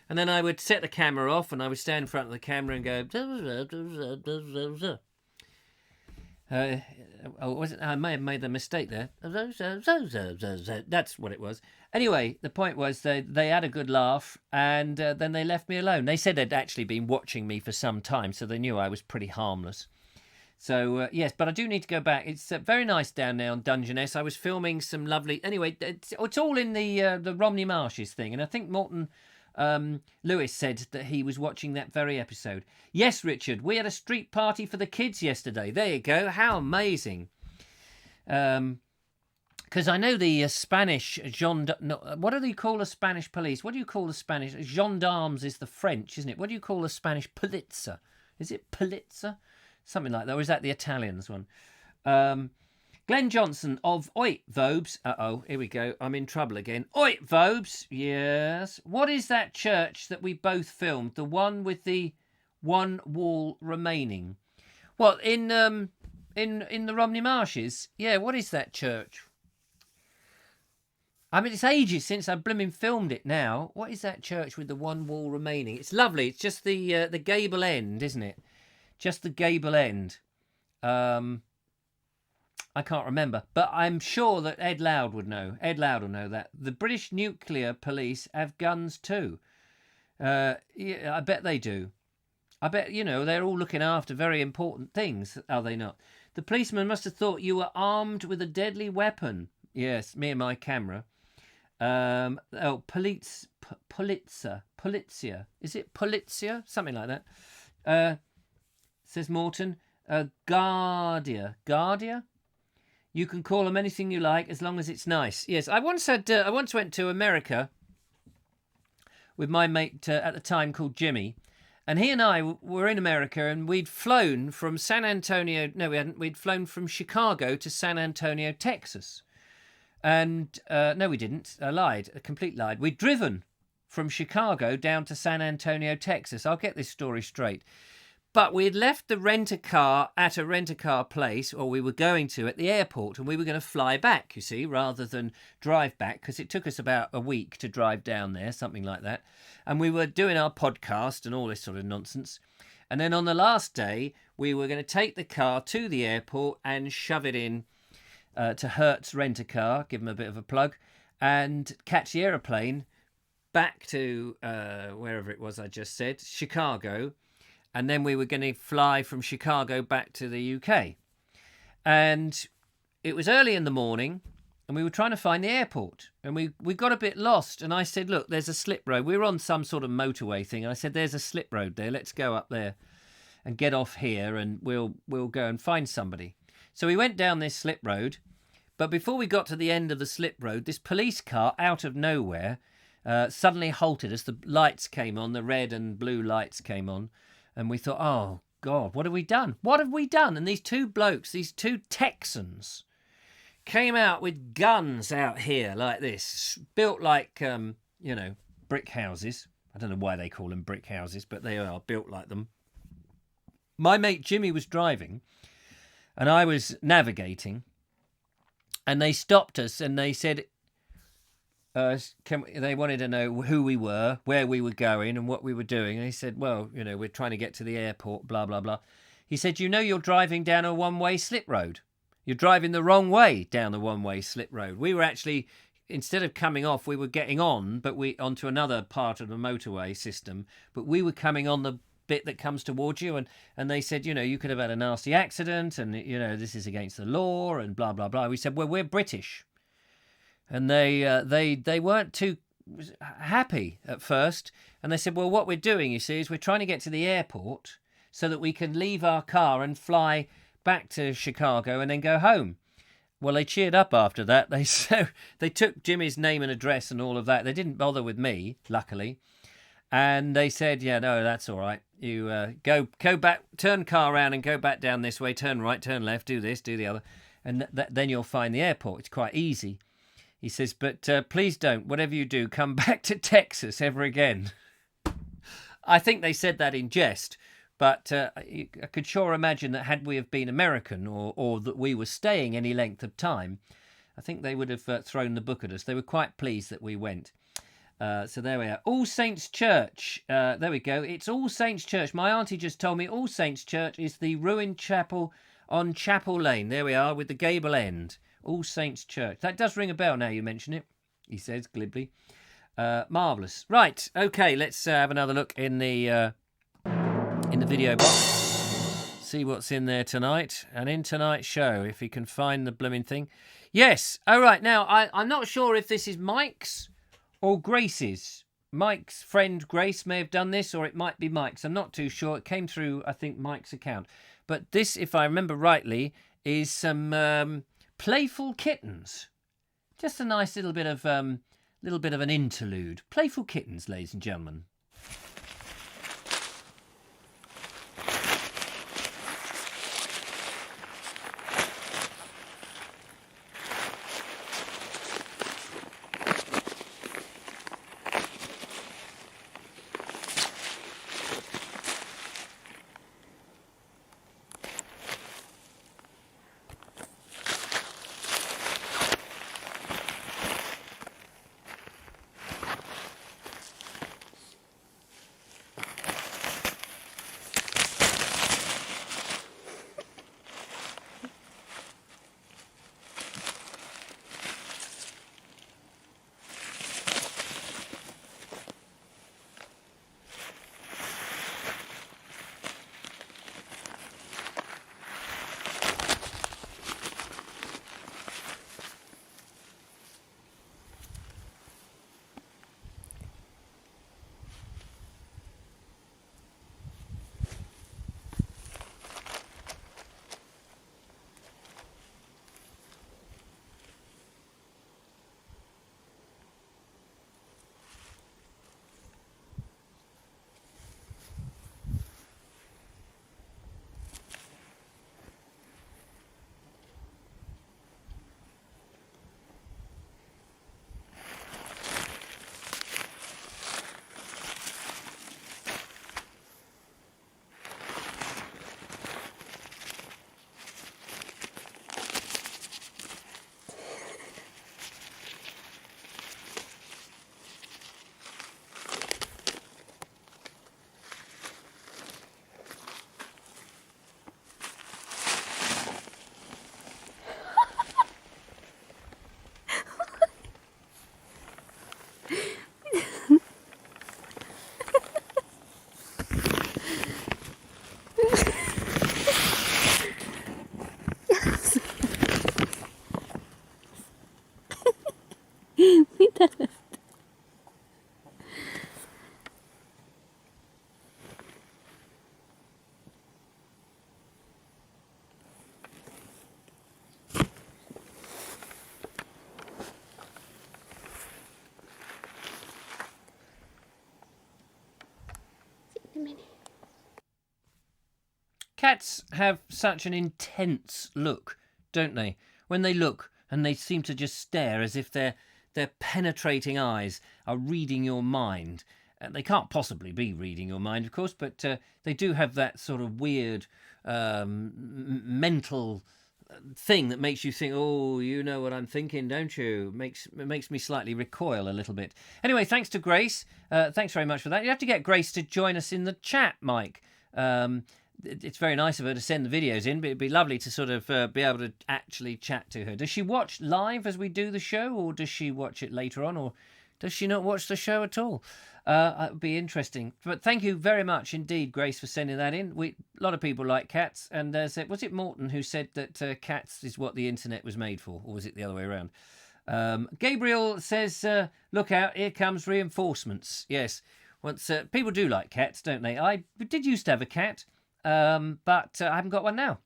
Speaker 1: And then I would set the camera off, and I would stand in front of the camera and go... I may have made the mistake there. That's what it was. Anyway, the point was they had a good laugh, and then they left me alone. They said they'd actually been watching me for some time, so they knew I was pretty harmless. So, yes, but I do need to go back. It's very nice down there on Dungeness. I was filming some lovely... Anyway, it's all in the Romney Marshes thing, and I think Morton... Lewis said that he was watching that very episode. Yes, Richard, we had a street party for the kids yesterday. There you go. How amazing. Because I know the Spanish what do they call the Spanish police? What do you call the Spanish? Gendarmes is the French, isn't it? What do you call the Spanish polizia? Is it polizia? Something like that. Or is that the Italians one? Glenn Johnson of Oi, Vobes. Uh-oh, here we go. I'm in trouble again. Oi, Vobes. Yes. What is that church that we both filmed? The one with the one wall remaining. What, in the Romney Marshes? Yeah, what is that church? I mean, it's ages since I blimmin' filmed it now. What is that church with the one wall remaining? It's lovely. It's just the gable end, isn't it? Just the gable end. I can't remember, but I'm sure that Ed Loud would know. Ed Loud will know that. The British nuclear police have guns too. Yeah, I bet they do. I bet, they're all looking after very important things, are they not? The policeman must have thought you were armed with a deadly weapon. Yes, me and my camera. Polizia. Is it Polizia? Something like that. Says Morton. Guardia. You can call them anything you like as long as it's nice. Yes, I once went to America with my mate at the time called Jimmy, and he and I were in America, and we'd flown from San Antonio. No, we hadn't. We'd flown from Chicago to San Antonio, Texas. And no, we didn't. I lied. A complete lie. We'd driven from Chicago down to San Antonio, Texas. I'll get this story straight. But we had left the rent-a-car at a rent-a-car place, or we were going to, at the airport, and we were going to fly back, you see, rather than drive back, because it took us about a week to drive down there, something like that. And we were doing our podcast and all this sort of nonsense. And then on the last day, we were going to take the car to the airport and shove it in to Hertz Rent-A-Car, give them a bit of a plug, and catch the aeroplane back to wherever it was I just said, Chicago, and then we were going to fly from Chicago back to the UK. And it was early in the morning, and we were trying to find the airport, and we got a bit lost. And I said, look, there's a slip road. We were on some sort of motorway thing. And I said, there's a slip road there. Let's go up there and get off here, and we'll go and find somebody. So we went down this slip road, but before we got to the end of the slip road, this police car out of nowhere suddenly halted us. The lights came on, the red and blue lights came on, and we thought, oh, God, what have we done? What have we done? And these two blokes, these two Texans, came out with guns out here like this, built like, brick houses. I don't know why they call them brick houses, but they are built like them. My mate Jimmy was driving, and I was navigating, and they stopped us, and they said, they wanted to know who we were, where we were going, and what we were doing. And he said, well, we're trying to get to the airport, blah, blah, blah. He said, you're driving down a one-way slip road. You're driving the wrong way down the one-way slip road. We were actually, instead of coming off, we were getting on, but onto another part of the motorway system. But we were coming on the bit that comes towards you, and they said, you could have had a nasty accident, and this is against the law, and blah blah blah. We said, well, we're British, and they weren't too happy at first, and they said, well, what we're doing, you see, is we're trying to get to the airport so that we can leave our car and fly back to Chicago and then go home. Well, they cheered up after that. They took Jimmy's name and address and all of that. They didn't bother with me, luckily. And they said, yeah, no, that's all right. You go back, turn car around and go back down this way, turn right, turn left, do this, do the other. And then you'll find the airport. It's quite easy. He says, but please don't, whatever you do, come back to Texas ever again. I think they said that in jest. But I could sure imagine that had we have been American or that we were staying any length of time, I think they would have thrown the book at us. They were quite pleased that we went. So there we are. All Saints Church. There we go. It's All Saints Church. My auntie just told me All Saints Church is the ruined chapel on Chapel Lane. There we are with the gable end. All Saints Church. That does ring a bell now you mention it, he says glibly. Marvellous. Right. Okay, let's have another look in the video box. See what's in there tonight. And in tonight's show, if he can find the blooming thing. Yes. All right. Now, I'm not sure if this is Mike's or Grace's. Mike's friend Grace may have done this, or it might be Mike's. I'm not too sure. It came through, I think, Mike's account. But this, if I remember rightly, is some Playful Kittens. Just a nice little bit of an interlude. Playful Kittens, ladies and gentlemen.
Speaker 3: minute.
Speaker 1: Cats have such an intense look, don't they? When they look, and they seem to just stare as if their penetrating eyes are reading your mind. They can't possibly be reading your mind, of course, but they do have that sort of weird mental thing that makes you think, oh, you know what I'm thinking, don't you? It makes me slightly recoil a little bit. Anyway, thanks to Grace. Thanks very much for that. You have to get Grace to join us in the chat, Mike. It's very nice of her to send the videos in, but it'd be lovely to sort of be able to actually chat to her. Does she watch live as we do the show, or does she watch it later on, or does she not watch the show at all? It would be interesting. But thank you very much indeed, Grace, for sending that in. A lot of people like cats, and was it Morton who said that cats is what the internet was made for, or was it the other way around? Gabriel says, look out, here comes reinforcements. Yes, once people do like cats, don't they? I did used to have a cat, but I haven't got one now.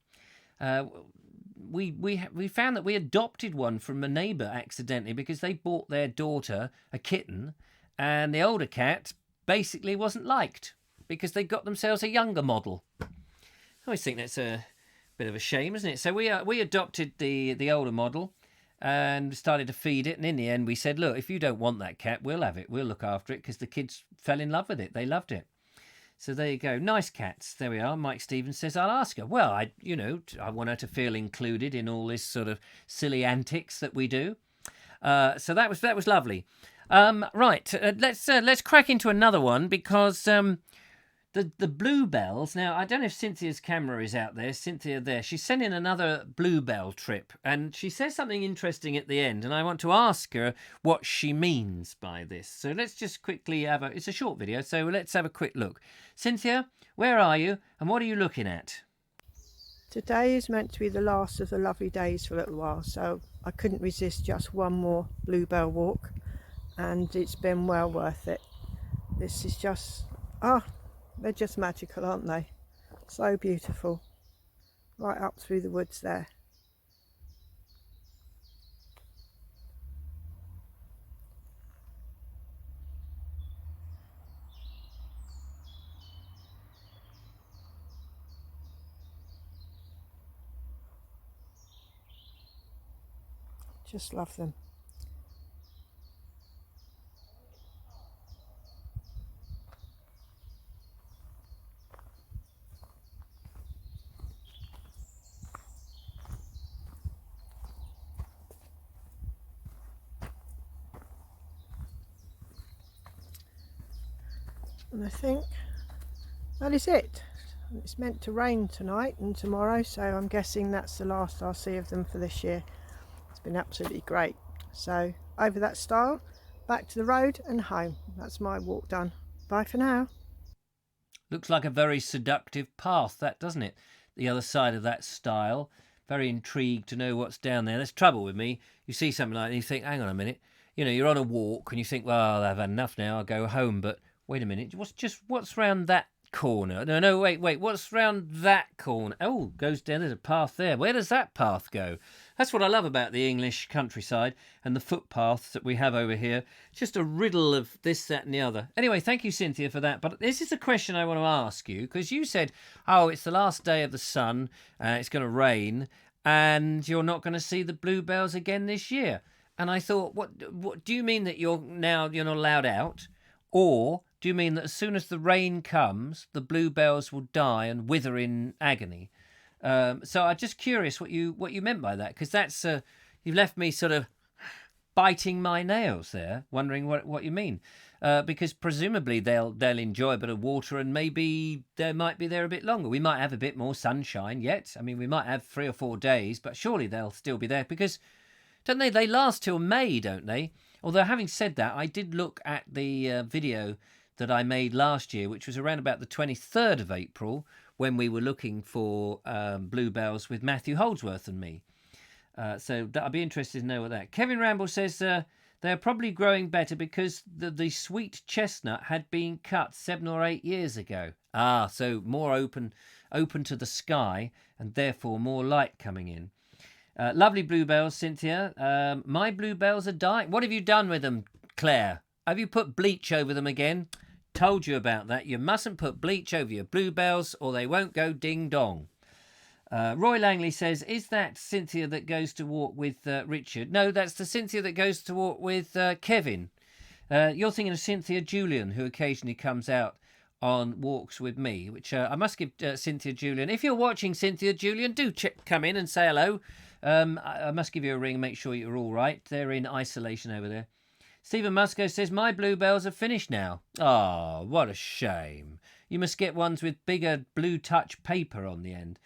Speaker 1: We found that we adopted one from a neighbour accidentally because they bought their daughter a kitten, and the older cat basically wasn't liked because they got themselves a younger model. I always think that's a bit of a shame, isn't it? So we adopted the older model and started to feed it, and in the end we said, look, if you don't want that cat, we'll have it. We'll look after it, because the kids fell in love with it. They loved it. So there you go. Nice cats. There we are. Mike Stevens says, I'll ask her. Well, I want her to feel included in all this sort of silly antics that we do. So that was lovely. Right. Let's crack into another one, because the Bluebells. Now, I don't know if Cynthia's camera is out there. Cynthia there. She's sending another Bluebell trip, and she says something interesting at the end, and I want to ask her what she means by this. So let's just quickly it's a short video, so let's have a quick look. Cynthia, where are you, and what are you looking at?
Speaker 5: Today is meant to be the last of the lovely days for a little while, so I couldn't resist just one more Bluebell walk, and it's been well worth it. This is just, they're just magical, aren't they? So beautiful. Right up through the woods there. Just love them. And I think that is it. It's meant to rain tonight and tomorrow, so I'm guessing that's the last I'll see of them for this year. It's been absolutely great. So over that stile, back to the road and home. That's my walk done. Bye for now.
Speaker 1: Looks like a very seductive path, that, doesn't it? The other side of that stile. Very intrigued to know what's down there. There's trouble with me. You see something like that and you think, hang on a minute. You know, you're on a walk and you think, well, I've had enough now, I'll go home. But wait a minute, what's round that corner? No, wait, what's round that corner? Oh, goes down, there's a path there. Where does that path go? That's what I love about the English countryside and the footpaths that we have over here. It's just a riddle of this, that and the other. Anyway, thank you, Cynthia, for that. But this is a question I want to ask you, because you said, it's the last day of the sun, it's going to rain, and you're not going to see the Bluebells again this year. And I thought, what do you mean that you're not allowed out? Or do you mean that as soon as the rain comes, the Bluebells will die and wither in agony? So I'm just curious what you meant by that, because that's you've left me sort of biting my nails there, wondering what you mean. Because presumably they'll enjoy a bit of water, and maybe they might be there a bit longer. We might have a bit more sunshine yet. I mean, we might have 3 or 4 days, but surely they'll still be there, because don't they? They last till May, don't they? Although, having said that, I did look at the video that I made last year, which was around about the 23rd of April, when we were looking for Bluebells with Matthew Holdsworth and me. So I'd be interested to know what that. Kevin Ramble says they're probably growing better because the sweet chestnut had been cut 7 or 8 years ago. So more open to the sky, and therefore more light coming in. Lovely Bluebells, Cynthia. My Bluebells are dying. What have you done with them, Claire? Have you put bleach over them again? told you about that. You mustn't put bleach over your bluebells or they won't go ding-dong. Roy Langley says, is that Cynthia that goes to walk with Richard? No, that's the Cynthia that goes to walk with Kevin. You're thinking of Cynthia Julian, who occasionally comes out on walks with me, which I must give Cynthia Julian. If you're watching, Cynthia Julian, do come in and say hello. I must give you a ring and make sure you're all right. They're in isolation over there. Stephen Musco says, my bluebells are finished now. Ah, what a shame. You must get ones with bigger blue touch paper on the end.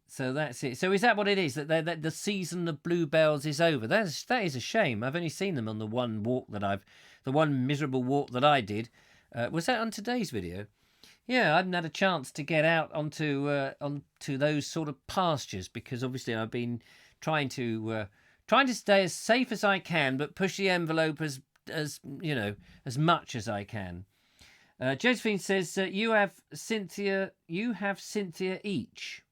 Speaker 1: So that's it. So is that what it is? That the season of bluebells is over? That is a shame. I've only seen them on the one miserable walk that I did. Was that on today's video? Yeah, I haven't had a chance to get out onto those sort of pastures because obviously I've been trying to stay as safe as I can, but push the envelope as much as I can. Josephine says you have Cynthia each.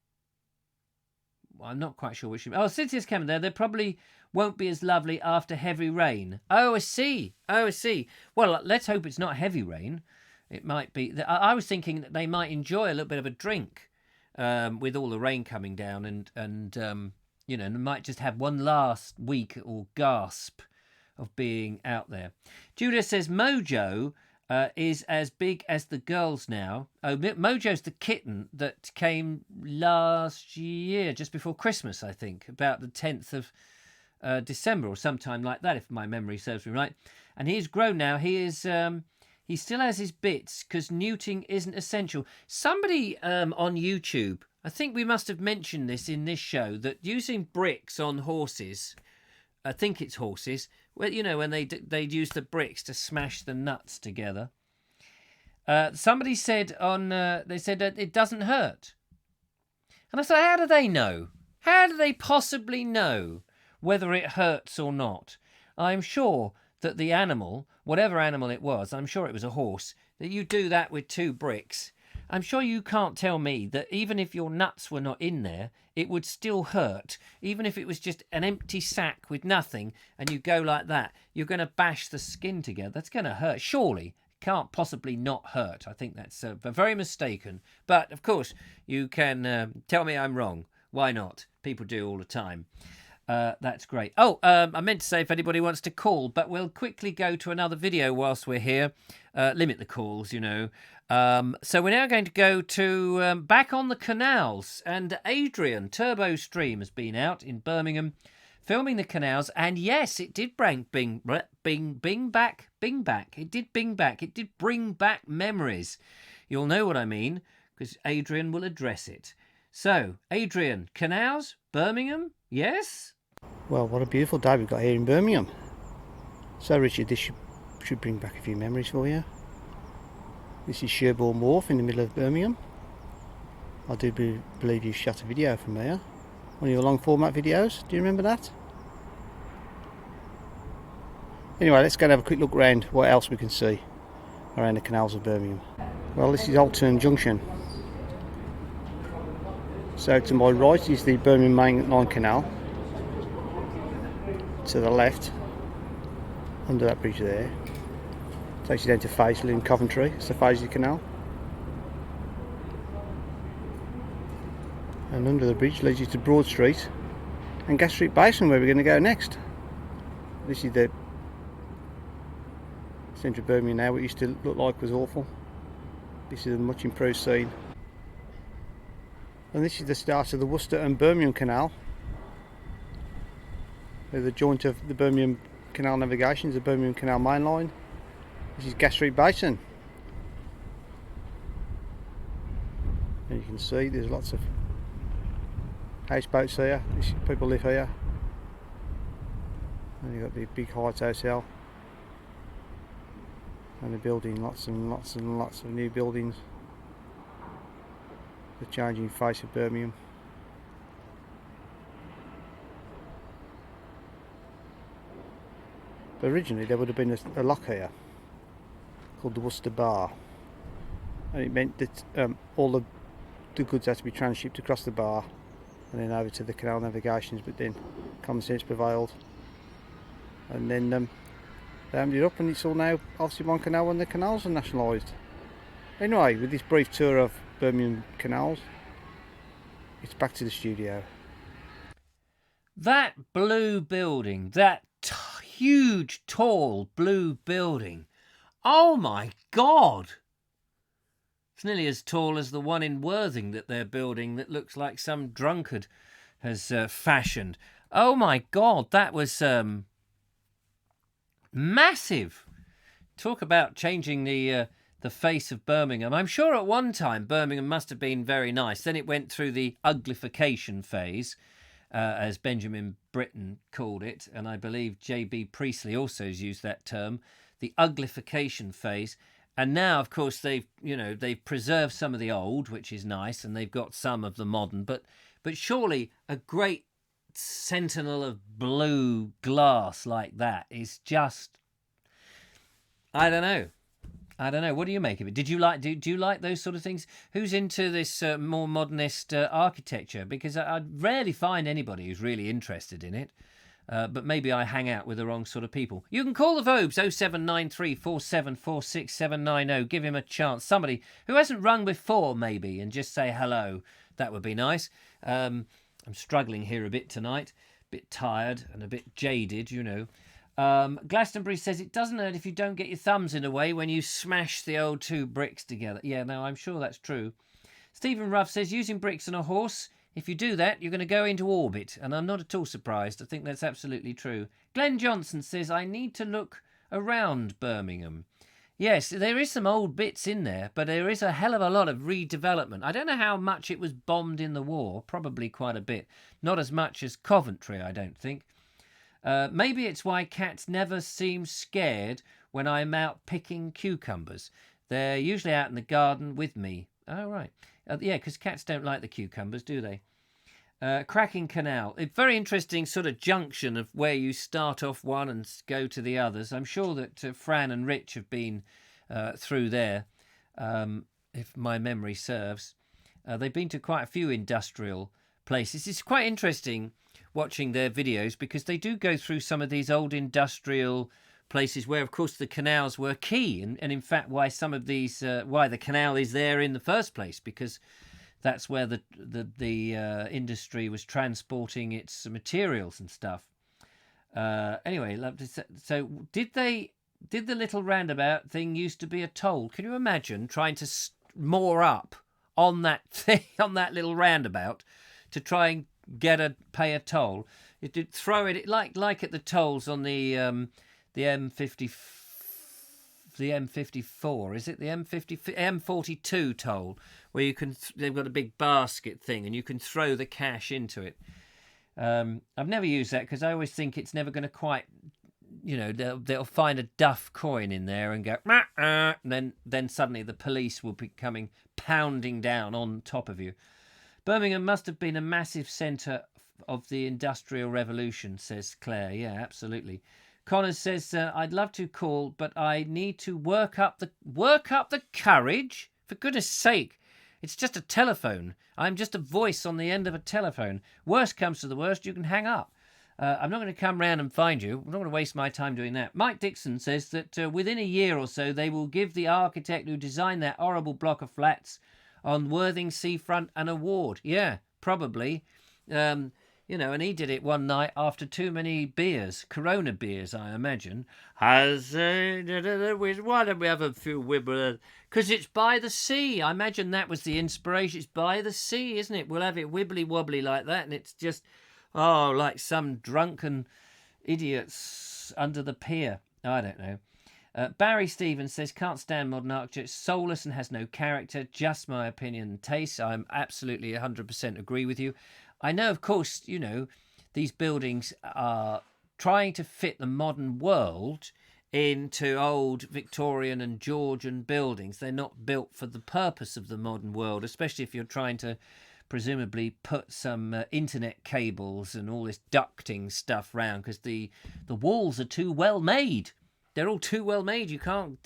Speaker 1: Well, I'm not quite sure which. Oh, Cynthia's coming there. They probably won't be as lovely after heavy rain. Oh, I see. Well, let's hope it's not heavy rain. It might be. I was thinking that they might enjoy a little bit of a drink with all the rain coming down, and they might just have one last week or gasp of being out there. Julia says Mojo is as big as the girls now. Oh, Mojo's the kitten that came last year, just before Christmas, I think, about the 10th of December or sometime like that, if my memory serves me right. And he's grown now. He still has his bits because neuting isn't essential. Somebody on YouTube, I think we must have mentioned this in this show, that using bricks on horses, I think it's horses, well, when they'd use the bricks to smash the nuts together. Somebody said they said that it doesn't hurt. And I said, how do they know? How do they possibly know whether it hurts or not? I'm sure that the animal, whatever animal it was, I'm sure it was a horse, that you do that with 2 bricks. I'm sure you can't tell me that even if your nuts were not in there, it would still hurt. Even if it was just an empty sack with nothing and you go like that, you're going to bash the skin together. That's going to hurt. Surely it can't possibly not hurt. I think that's very mistaken. But, of course, you can tell me I'm wrong. Why not? People do all the time. That's great. Oh, I meant to say if anybody wants to call, but we'll quickly go to another video whilst we're here. Limit the calls, So we're now going to go to back on the canals. And Adrian, Turbo Stream, has been out in Birmingham filming the canals. And yes, it did bring back. It did bring back memories. You'll know what I mean, because Adrian will address it. So, Adrian, canals, Birmingham, yes?
Speaker 6: Well, what a beautiful day we've got here in Birmingham. So, Richard, this should bring back a few memories for you. This is Sherborne Wharf in the middle of Birmingham. I do believe you shot a video from there. One of your long format videos. Do you remember that? Anyway, let's go and have a quick look around what else we can see around the canals of Birmingham. Well, this is Old Turn Junction. So to my right is the Birmingham Main Line Canal. To the left, under that bridge there, takes you down to Fazeley in Coventry. It's the Fazeley Canal. And under the bridge leads you to Broad Street and Gas Street Basin, where we're going to go next. This is the centre of Birmingham now. What it used to look like was awful. This is a much improved scene. And this is the start of the Worcester and Birmingham Canal. Where the joint of the Birmingham Canal Navigation is the Birmingham Canal Main Line. This is Gas Street Basin. And you can see there's lots of houseboats here. People live here. And you've got the big Heights Hotel. And they're building lots and lots and lots of new buildings. The changing face of Birmingham. But originally there would have been a lock here called the Worcester Bar, and it meant that all the goods had to be transshipped across the bar and then over to the canal navigations, but then common sense prevailed, and then They opened it up and it's all now obviously one canal and the canals are nationalised. Anyway, with this brief tour of Birmingham canals, it's back to the studio.
Speaker 1: That blue building, that huge, tall blue building. Oh my God! It's nearly as tall as the one in Worthing that they're building that looks like some drunkard has fashioned. Oh my God, that was massive. Talk about changing the face of Birmingham. I'm sure at one time Birmingham must have been very nice. Then it went through the uglification phase, as Benjamin Britten called it, and I believe J.B. Priestley also has used that term, the uglification phase. And now, of course, they've preserved some of the old, which is nice, and they've got some of the modern. But surely a great sentinel of blue glass like that is just, I don't know. What do you make of it? Did you like? Do you like those sort of things? Who's into this more modernist architecture? Because I rarely find anybody who's really interested in it. But maybe I hang out with the wrong sort of people. You can call the Vobes 0793 4746 790. Give him a chance. Somebody who hasn't rung before, maybe, and just say hello. That would be nice. I'm struggling here a bit tonight. A bit tired and a bit jaded, you know. Glastonbury says it doesn't hurt if you don't get your thumbs in the way when you smash the old two bricks together. Yeah, no, I'm sure that's true. Stephen Ruff says using bricks and a horse. If you do that, you're going to go into orbit, and I'm not at all surprised. I think that's absolutely true. Glenn Johnson says, I need to look around Birmingham. Yes, there is some old bits in there, but there is a hell of a lot of redevelopment. I don't know how much it was bombed in the war, probably quite a bit. Not as much as Coventry, I don't think. Maybe it's why cats never seem scared when I'm out picking cucumbers. They're usually out in the garden with me. Oh, right. Yeah, because cats don't like the cucumbers, do they? Cracking Canal. A very interesting sort of junction of where you start off one and go to the others. I'm sure that Fran and Rich have been through there, if my memory serves. They've been to quite a few industrial places. It's quite interesting watching their videos because they do go through some of these old industrial places where, of course, the canals were key, and in fact why some of these why the canal is there in the first place, because that's where the industry was transporting its materials and stuff. Anyway, so did the little roundabout thing used to be a toll? Can you imagine trying to moor up on that thing, on that little roundabout, to try and pay a toll? It did throw it like at the tolls on the M50, the M54, is it the M42 toll, where they've got a big basket thing and you can throw the cash into it. I've never used that because I always think it's never going to quite, they'll find a duff coin in there and go, and then suddenly the police will be coming pounding down on top of you. Birmingham must have been a massive centre of the Industrial Revolution, says Claire. Yeah, absolutely. Connors says, I'd love to call, but I need to work up the courage. For goodness sake, it's just a telephone. I'm just a voice on the end of a telephone. Worst comes to the worst, you can hang up. I'm not going to come round and find you. I'm not going to waste my time doing that. Mike Dixon says that within a year or so, they will give the architect who designed that horrible block of flats on Worthing seafront an award. Yeah, probably. And he did it one night after too many beers, Corona beers, I imagine. Why don't we have a few wibblers? Because it's by the sea. I imagine that was the inspiration. It's by the sea, isn't it? We'll have it wibbly-wobbly like that, and it's just, like some drunken idiots under the pier. I don't know. Barry Stevens says, can't stand modern architecture. It's soulless and has no character. Just my opinion and taste. I'm absolutely 100% agree with you. I know, of course, these buildings are trying to fit the modern world into old Victorian and Georgian buildings. They're not built for the purpose of the modern world, especially if you're trying to presumably put some internet cables and all this ducting stuff round, because the walls are too well made. They're all too well made. You can't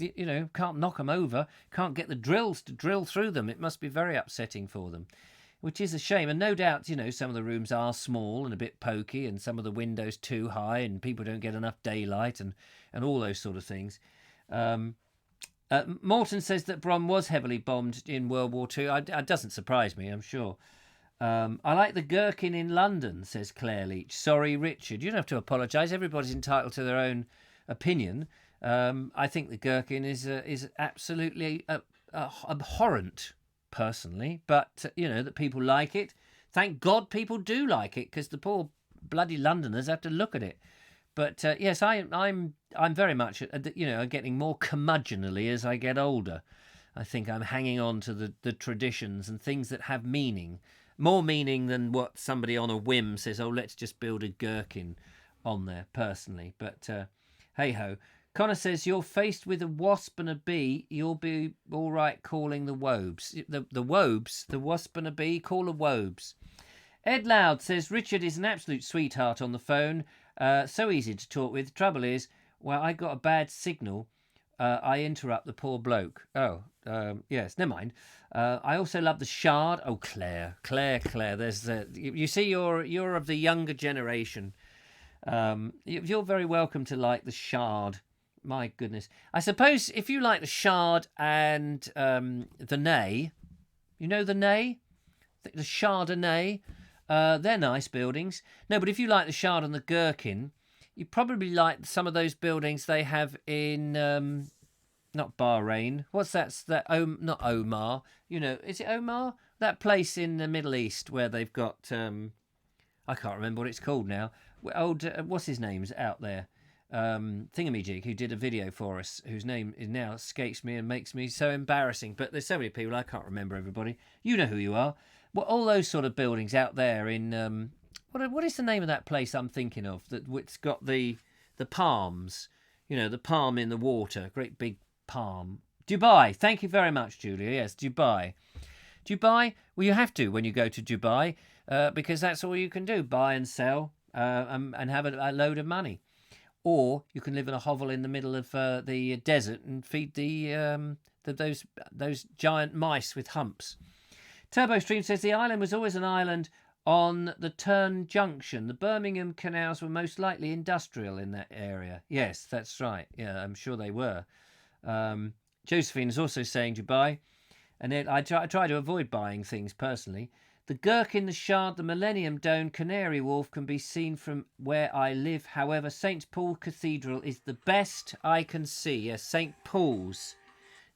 Speaker 1: knock them over. Can't get the drills to drill through them. It must be very upsetting for them, which is a shame. And no doubt, some of the rooms are small and a bit pokey, and some of the windows too high, and people don't get enough daylight, and and all those sort of things. Morton says that Brom was heavily bombed in World War II. It doesn't surprise me, I'm sure. I like the gherkin in London, says Claire Leach. Sorry, Richard. You don't have to apologise. Everybody's entitled to their own opinion. I think the gherkin is absolutely abhorrent, personally. But, that people like it. Thank God people do like it, because the poor bloody Londoners have to look at it. But yes, I'm very much, getting more curmudgeonly as I get older. I think I'm hanging on to the traditions and things that have meaning. More meaning than what somebody on a whim says, let's just build a gherkin on there, personally. But hey-ho. Connor says, you're faced with a wasp and a bee, you'll be all right calling the Wobes. The Wobes, the wasp and a bee, call the Wobes. Ed Loud says, Richard is an absolute sweetheart on the phone. So easy to talk with. Trouble is, I got a bad signal. I interrupt the poor bloke. Yes, never mind. I also love the Shard. Oh, Claire. There's you see, you're of the younger generation. You're very welcome to like the Shard. My goodness. I suppose if you like the Shard and the Ney, you know the Ney, the Chardonnay. They're nice buildings. No, but if you like the Shard and the Gherkin, you probably like some of those buildings they have in, not Bahrain. What's that? Not Omar. Is it Omar? That place in the Middle East where they've got, I can't remember what it's called now. What's his name's out there? Thingamajig, who did a video for us, whose name is now escapes me and makes me so embarrassing. But there's so many people, I can't remember everybody. You know who you are. Well, all those sort of buildings out there in what is the name of that place I'm thinking of? It's got the palms, the palm in the water, great big palm. Dubai. Thank you very much, Julia. Yes, Dubai. Well, you have to when you go to Dubai because that's all you can do: buy and sell and have a load of money. Or you can live in a hovel in the middle of the desert and feed those giant mice with humps. TurboStream says the island was always an island on the Turn Junction. The Birmingham canals were most likely industrial in that area. Yes, that's right. Yeah, I'm sure they were. Josephine is also saying Dubai. And then I try to avoid buying things personally. The Gherkin, the Shard, the Millennium Dome, Canary Wharf can be seen from where I live. However, St. Paul Cathedral is the best I can see. Yes, St. Paul's.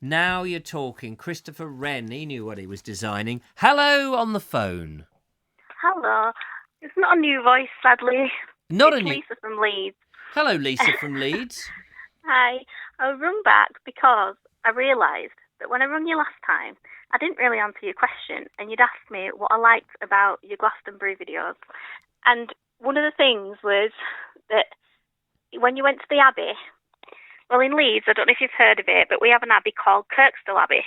Speaker 1: Now you're talking. Christopher Wren, he knew what he was designing. Hello on the phone.
Speaker 7: Hello. It's not a new voice, sadly.
Speaker 1: It's
Speaker 7: Lisa from Leeds.
Speaker 1: Hello, Lisa from Leeds.
Speaker 7: Hi. I rung back because I realised that when I rung you last time, I didn't really answer your question, and you'd asked me what I liked about your Glastonbury videos. And one of the things was that when you went to the Abbey, well, in Leeds, I don't know if you've heard of it, but we have an abbey called Kirkstall Abbey.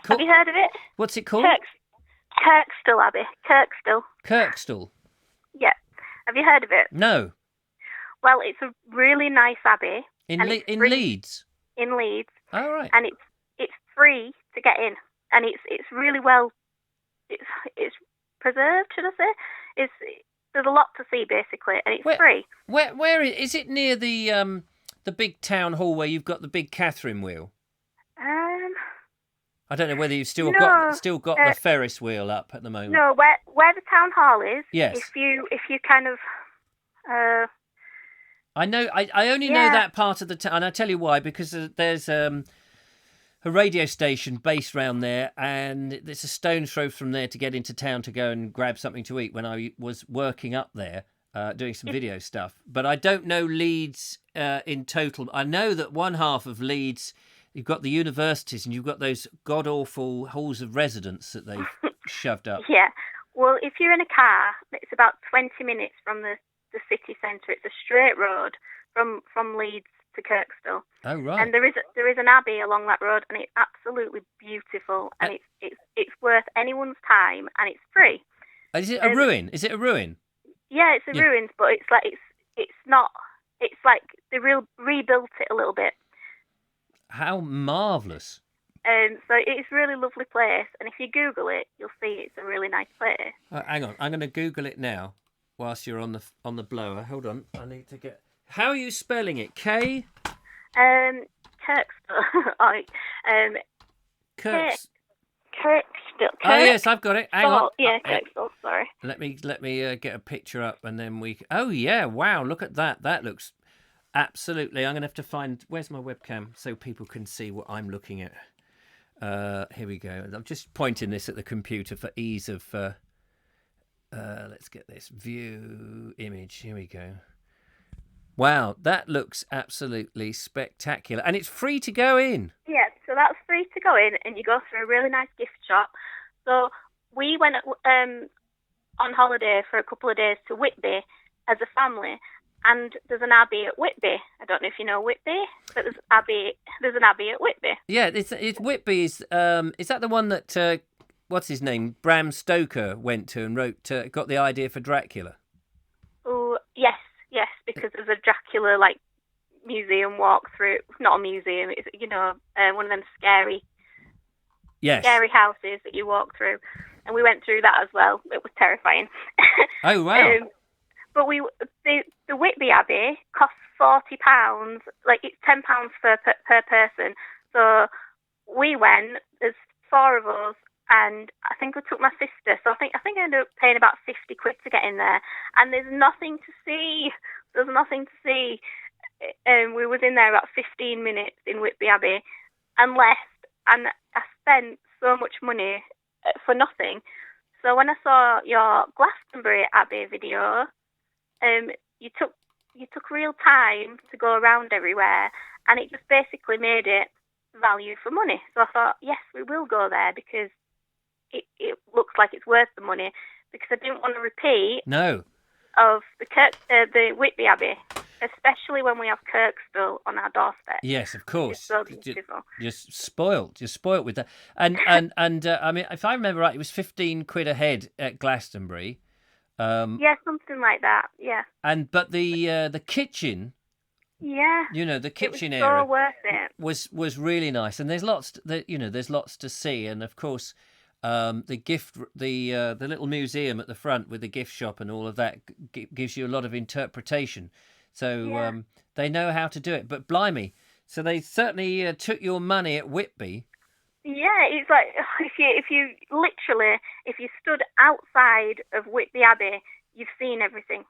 Speaker 7: Have you heard of it?
Speaker 1: What's it called?
Speaker 7: Kirkstall Abbey.
Speaker 1: Kirkstall?
Speaker 7: Yeah. Have you heard of it?
Speaker 1: No.
Speaker 7: Well, it's a really nice abbey.
Speaker 1: In Leeds?
Speaker 7: In Leeds.
Speaker 1: Oh, right.
Speaker 7: And it's free to get in. And it's really well... It's preserved, should I say? There's a lot to see, basically, and it's free.
Speaker 1: Where is it? Near the big town hall where you've got the big Catherine wheel? I don't know whether you've still got the Ferris wheel up at the moment.
Speaker 7: No, where the town hall is.
Speaker 1: Yes.
Speaker 7: If you kind of.
Speaker 1: I know. I only know that part of the town, and I tell you why, because there's a radio station based round there, and it's a stone's throw from there to get into town to go and grab something to eat when I was working up there, doing some video stuff. But I don't know Leeds in total. I know that one half of Leeds, you've got the universities and you've got those god-awful halls of residence that they've shoved up.
Speaker 7: Yeah. Well, if you're in a car, it's about 20 minutes from the city centre. It's a straight road from Leeds to Kirkstall.
Speaker 1: Oh, right.
Speaker 7: And there is an abbey along that road, and it's absolutely beautiful, and it's worth anyone's time, and it's free.
Speaker 1: Is it a ruin? Is it a ruin?
Speaker 7: Yeah, it's a ruins, but it's not. It's like they rebuilt it a little bit.
Speaker 1: How marvellous!
Speaker 7: So it's a really lovely place, and if you Google it, you'll see it's a really nice place.
Speaker 1: Hang on, I'm going to Google it now. Whilst you're on the blower, hold on. I need to get How are you spelling it? K?
Speaker 7: Kirkstall.
Speaker 1: Kirks.
Speaker 7: Kirkstall.
Speaker 1: Oh yes, I've got it. Hang on.
Speaker 7: Yeah, Kirkstall. Sorry.
Speaker 1: Let me get a picture up, and then we. Oh yeah! Wow! Look at that. That looks absolutely. I'm gonna have to find. Where's my webcam so people can see what I'm looking at. Here we go. I'm just pointing this at the computer for ease of. Let's get this view image. Here we go. Wow, that looks absolutely spectacular, and it's free to go in.
Speaker 7: Yeah, so that's free to go in, and you go through a really nice gift shop. So we went on holiday for a couple of days to Whitby as a family, and there's an abbey at Whitby. I don't know if you know Whitby, but there's an abbey at Whitby.
Speaker 1: Yeah, it's Whitby's. Is that the one that what's his name, Bram Stoker went to and got the idea for Dracula?
Speaker 7: Oh yes, because there's a Dracula museum walkthrough. Not a museum, it's one of them scary houses that you walk through, and we went through that as well. It was terrifying.
Speaker 1: Oh wow!
Speaker 7: But the Whitby Abbey costs £40. It's £10 per person. So we went. There's 4 of us, and I think I took my sister. So I think I ended up paying about £50 to get in there. And there's nothing to see. There's nothing to see. We was in there about 15 minutes in Whitby Abbey and left, and I spent so much money for nothing. So when I saw your Glastonbury Abbey video, you took real time to go around everywhere, and it just basically made it value for money. So I thought, yes, we will go there because it looks like it's worth the money, because I didn't want to repeat of the Whitby Abbey, especially when we have Kirkstall on our doorstep.
Speaker 1: Yes, of course.
Speaker 7: It's so beautiful.
Speaker 1: Just spoilt with that. And I mean, if I remember right, it was £15 a head at Glastonbury.
Speaker 7: Yeah, something like that. Yeah.
Speaker 1: But the kitchen.
Speaker 7: Yeah.
Speaker 1: The kitchen
Speaker 7: it was
Speaker 1: area
Speaker 7: so worth it.
Speaker 1: was really nice, and there's lots to see, and of course. The little museum at the front with the gift shop and all of that gives you a lot of interpretation. So they know how to do it. But blimey, so they certainly took your money at Whitby.
Speaker 7: Yeah, it's like if you stood outside of Whitby Abbey, you've seen everything.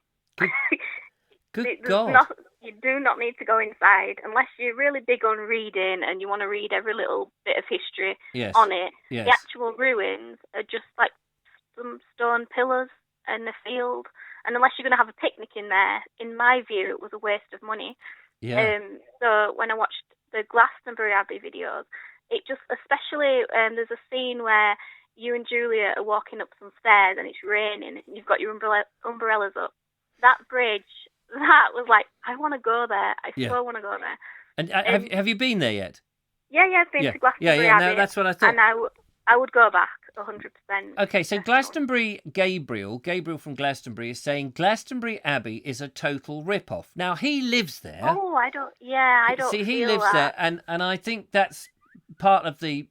Speaker 1: Good God.
Speaker 7: You do not need to go inside unless you're really big on reading and you want to read every little bit of history on it.
Speaker 1: Yes.
Speaker 7: The actual ruins are just like some stone pillars and a field. And unless you're going to have a picnic in there, in my view, it was a waste of money.
Speaker 1: Yeah.
Speaker 7: So when I watched the Glastonbury Abbey videos, it just, especially there's a scene where you and Julia are walking up some stairs and it's raining and you've got your umbrellas up. That bridge... That was like, I want to go there. I so want to go there.
Speaker 1: And have you been there yet?
Speaker 7: Yeah, I've been to Glastonbury Abbey.
Speaker 1: No, that's what I thought.
Speaker 7: And I would go back 100%.
Speaker 1: Okay, so Glastonbury Gabriel from Glastonbury is saying Glastonbury Abbey is a total rip-off. Now, he lives there.
Speaker 7: Oh, I don't
Speaker 1: See, he
Speaker 7: feel
Speaker 1: lives
Speaker 7: that.
Speaker 1: there, and I think that's part of the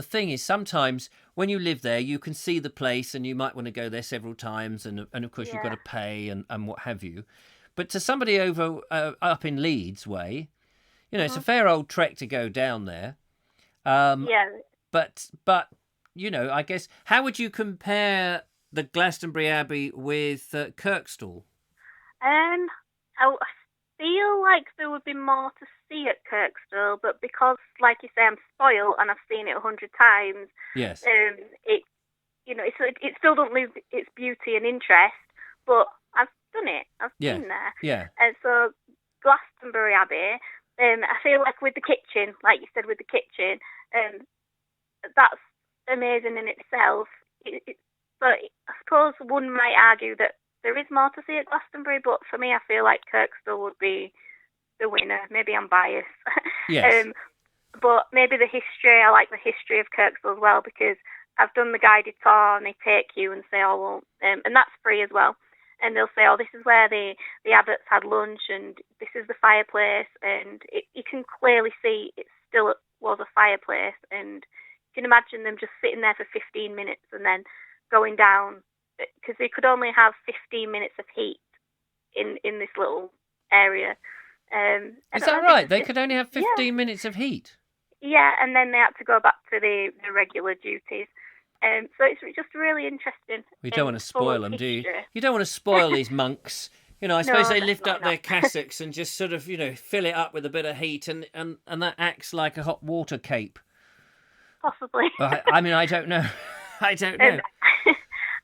Speaker 1: thing is sometimes when you live there, you can see the place and you might want to go there several times, and of course you've got to pay and what have you. But to somebody over up in Leeds way, it's a fair old trek to go down there. But I guess how would you compare the Glastonbury Abbey with Kirkstall?
Speaker 7: I feel like there would be more to see at Kirkstall, but because, like you say, I'm spoiled and I've seen it 100 times.
Speaker 1: Yes.
Speaker 7: It still doesn't lose its beauty and interest, but I've done it. I've been there.
Speaker 1: Yeah.
Speaker 7: And so Glastonbury Abbey, I feel like with the kitchen, like you said, with the kitchen, that's amazing in itself. But I suppose one might argue that there is more to see at Glastonbury, but for me, I feel like Kirkstall would be the winner. Maybe I'm biased.
Speaker 1: Yes.
Speaker 7: But maybe the history, I like the history of Kirkstall as well, because I've done the guided tour and they take you and say, and that's free as well. And they'll say, this is where the abbots had lunch and this is the fireplace. And you can clearly see it still was a fireplace. And you can imagine them just sitting there for 15 minutes and then going down, because they could only have 15 minutes of heat in this little area.
Speaker 1: Is that right? They could only have 15 minutes of heat?
Speaker 7: Yeah, and then they had to go back to the regular duties. So it's just really interesting.
Speaker 1: You don't want to spoil them, do you? You don't want to spoil these monks. I suppose they lift up their cassocks and just sort of, fill it up with a bit of heat, and that acts like a hot water cape.
Speaker 7: Possibly.
Speaker 1: I mean, I don't know. I don't know.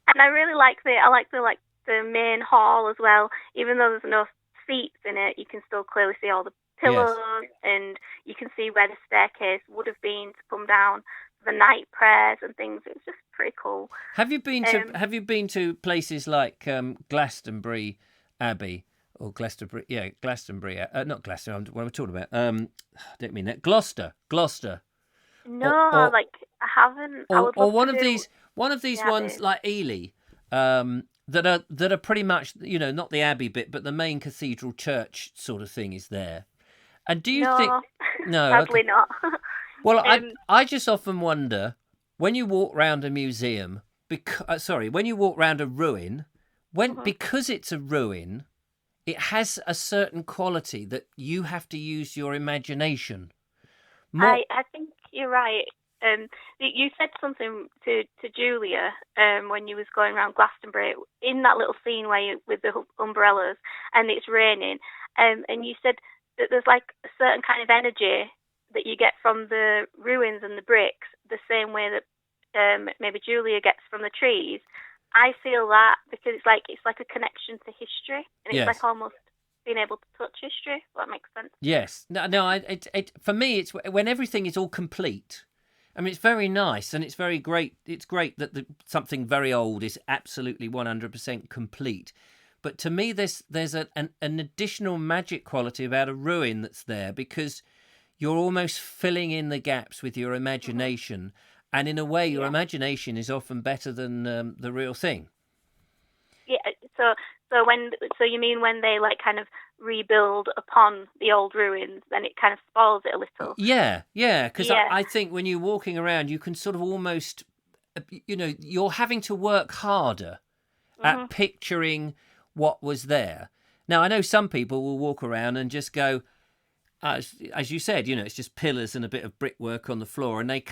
Speaker 7: And I really like the main hall as well. Even though there's no seats in it, you can still clearly see all the pillars, and you can see where the staircase would have been to come down, the night prayers and things. It's just pretty cool.
Speaker 1: Have you been to places like Glastonbury Abbey or Glastonbury? Yeah, Glastonbury. Not Glastonbury. What am I talking about? I don't mean that. Gloucester.
Speaker 7: No, I haven't.
Speaker 1: Or one of these ones like Ely, that are pretty much, not the Abbey bit, but the main cathedral church sort of thing is there. And do you think? No,
Speaker 7: sadly not.
Speaker 1: Well, I just often wonder, when you walk round a museum, when you walk round a ruin, because it's a ruin, it has a certain quality that you have to use your imagination.
Speaker 7: I think you're right. You said something to Julia when you was going around Glastonbury in that little scene with the umbrellas and it's raining, and you said that there's like a certain kind of energy that you get from the ruins and the bricks, the same way that maybe Julia gets from the trees. I feel that because it's like a connection to history, and it's like almost being able to touch history. If that makes sense.
Speaker 1: Yes. No. For me, it's when everything is all complete. I mean, it's very nice and it's very great. It's great that something very old is absolutely 100% complete. But to me, there's an additional magic quality about a ruin that's there, because you're almost filling in the gaps with your imagination. And in a way, your imagination is often better than the real thing. Yeah.
Speaker 7: So you mean when they kind of rebuild upon the old ruins, then it kind of spoils it a little?
Speaker 1: Yeah. Because I think when you're walking around, you can sort of almost, you're having to work harder at picturing what was there. Now, I know some people will walk around and just go, as you said, it's just pillars and a bit of brickwork on the floor, and they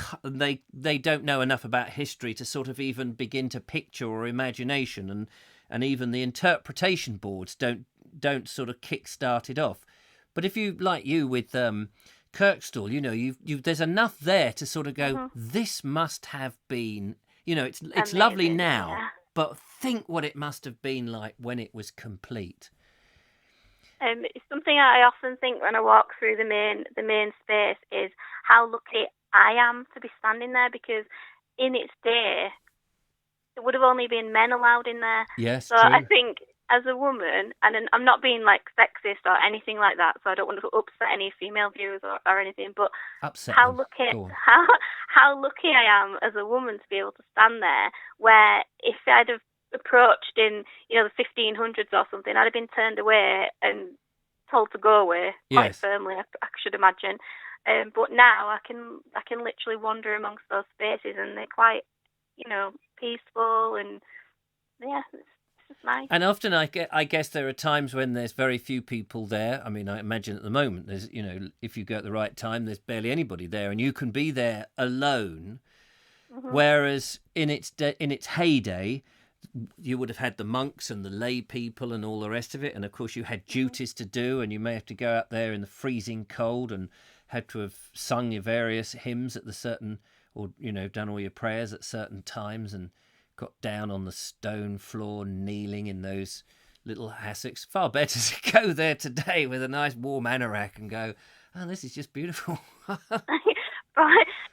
Speaker 1: don't know enough about history to sort of even begin to picture or imagination, and even the interpretation boards don't sort of kick-start it off. But if you, like you with Kirkstall, there's enough there to sort of go, this must have been, it's amazing, lovely now, but think what it must have been like when it was complete.
Speaker 7: It's something I often think when I walk through the main space is how lucky I am to be standing there, because in its day, there would have only been men allowed in there.
Speaker 1: Yes,
Speaker 7: so true. I think as a woman, and I'm not being sexist or anything like that, so I don't want to upset any female viewers or anything, but how lucky I am as a woman to be able to stand there, where if I'd have approached in the 1500s or something, I'd have been turned away and told to go away quite firmly, I should imagine. But now I can literally wander amongst those spaces, and they're quite peaceful, and it's just nice.
Speaker 1: And often I guess there are times when there's very few people there. I mean, I imagine at the moment there's if you go at the right time, there's barely anybody there, and you can be there alone. Whereas in its heyday, you would have had the monks and the lay people and all the rest of it, and of course you had duties to do, and you may have to go out there in the freezing cold and had to have sung your various hymns at the certain, or done all your prayers at certain times, and got down on the stone floor kneeling in those little hassocks. Far better to go there today with a nice warm anorak and go, oh, this is just beautiful.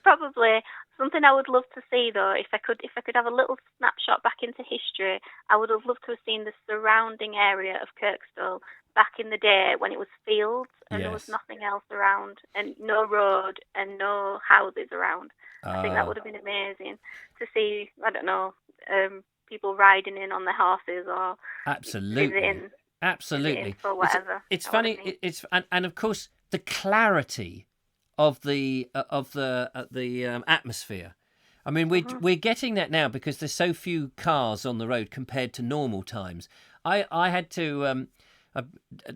Speaker 7: Probably. Something I would love to see, though, if I could have a little snapshot back into history, I would have loved to have seen the surrounding area of Kirkstall back in the day when it was fields and there was nothing else around, and no road and no houses around. I think that would have been amazing to see. I don't know, people riding in on their horses or
Speaker 1: absolutely
Speaker 7: for whatever.
Speaker 1: It's funny. It's and of course the clarity of the atmosphere. I mean, we're getting that now because there's so few cars on the road compared to normal times. I had to I've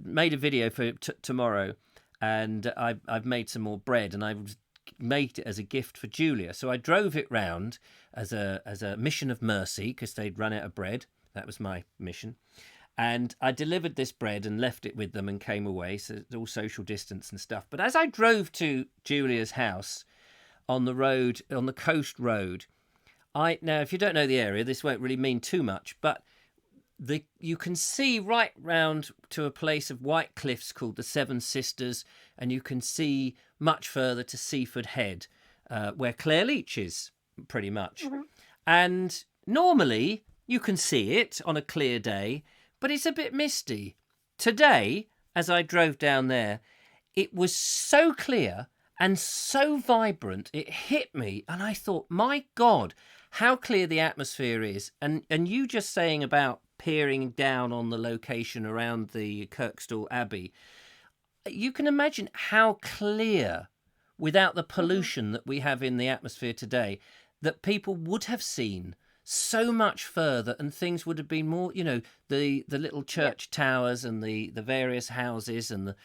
Speaker 1: made a video for tomorrow, and I've made some more bread, and I've made it as a gift for Julia. So I drove it round as a mission of mercy because they'd run out of bread. That was my mission. And I delivered this bread and left it with them and came away. So it's all social distance and stuff. But as I drove to Julia's house on the road, on the coast road, now, if you don't know the area, this won't really mean too much, but you can see right round to a place of white cliffs called the Seven Sisters, and you can see much further to Seaford Head, where Clairleach is, pretty much. Mm-hmm. And normally you can see it on a clear day, but it's a bit misty. Today, as I drove down there, it was so clear and so vibrant, it hit me, and I thought, my God, how clear the atmosphere is. And you just saying about peering down on the location around the Kirkstall Abbey, you can imagine how clear, without the pollution that we have in the atmosphere today, that people would have seen so much further, and things would have been more, the little church towers and the various houses and the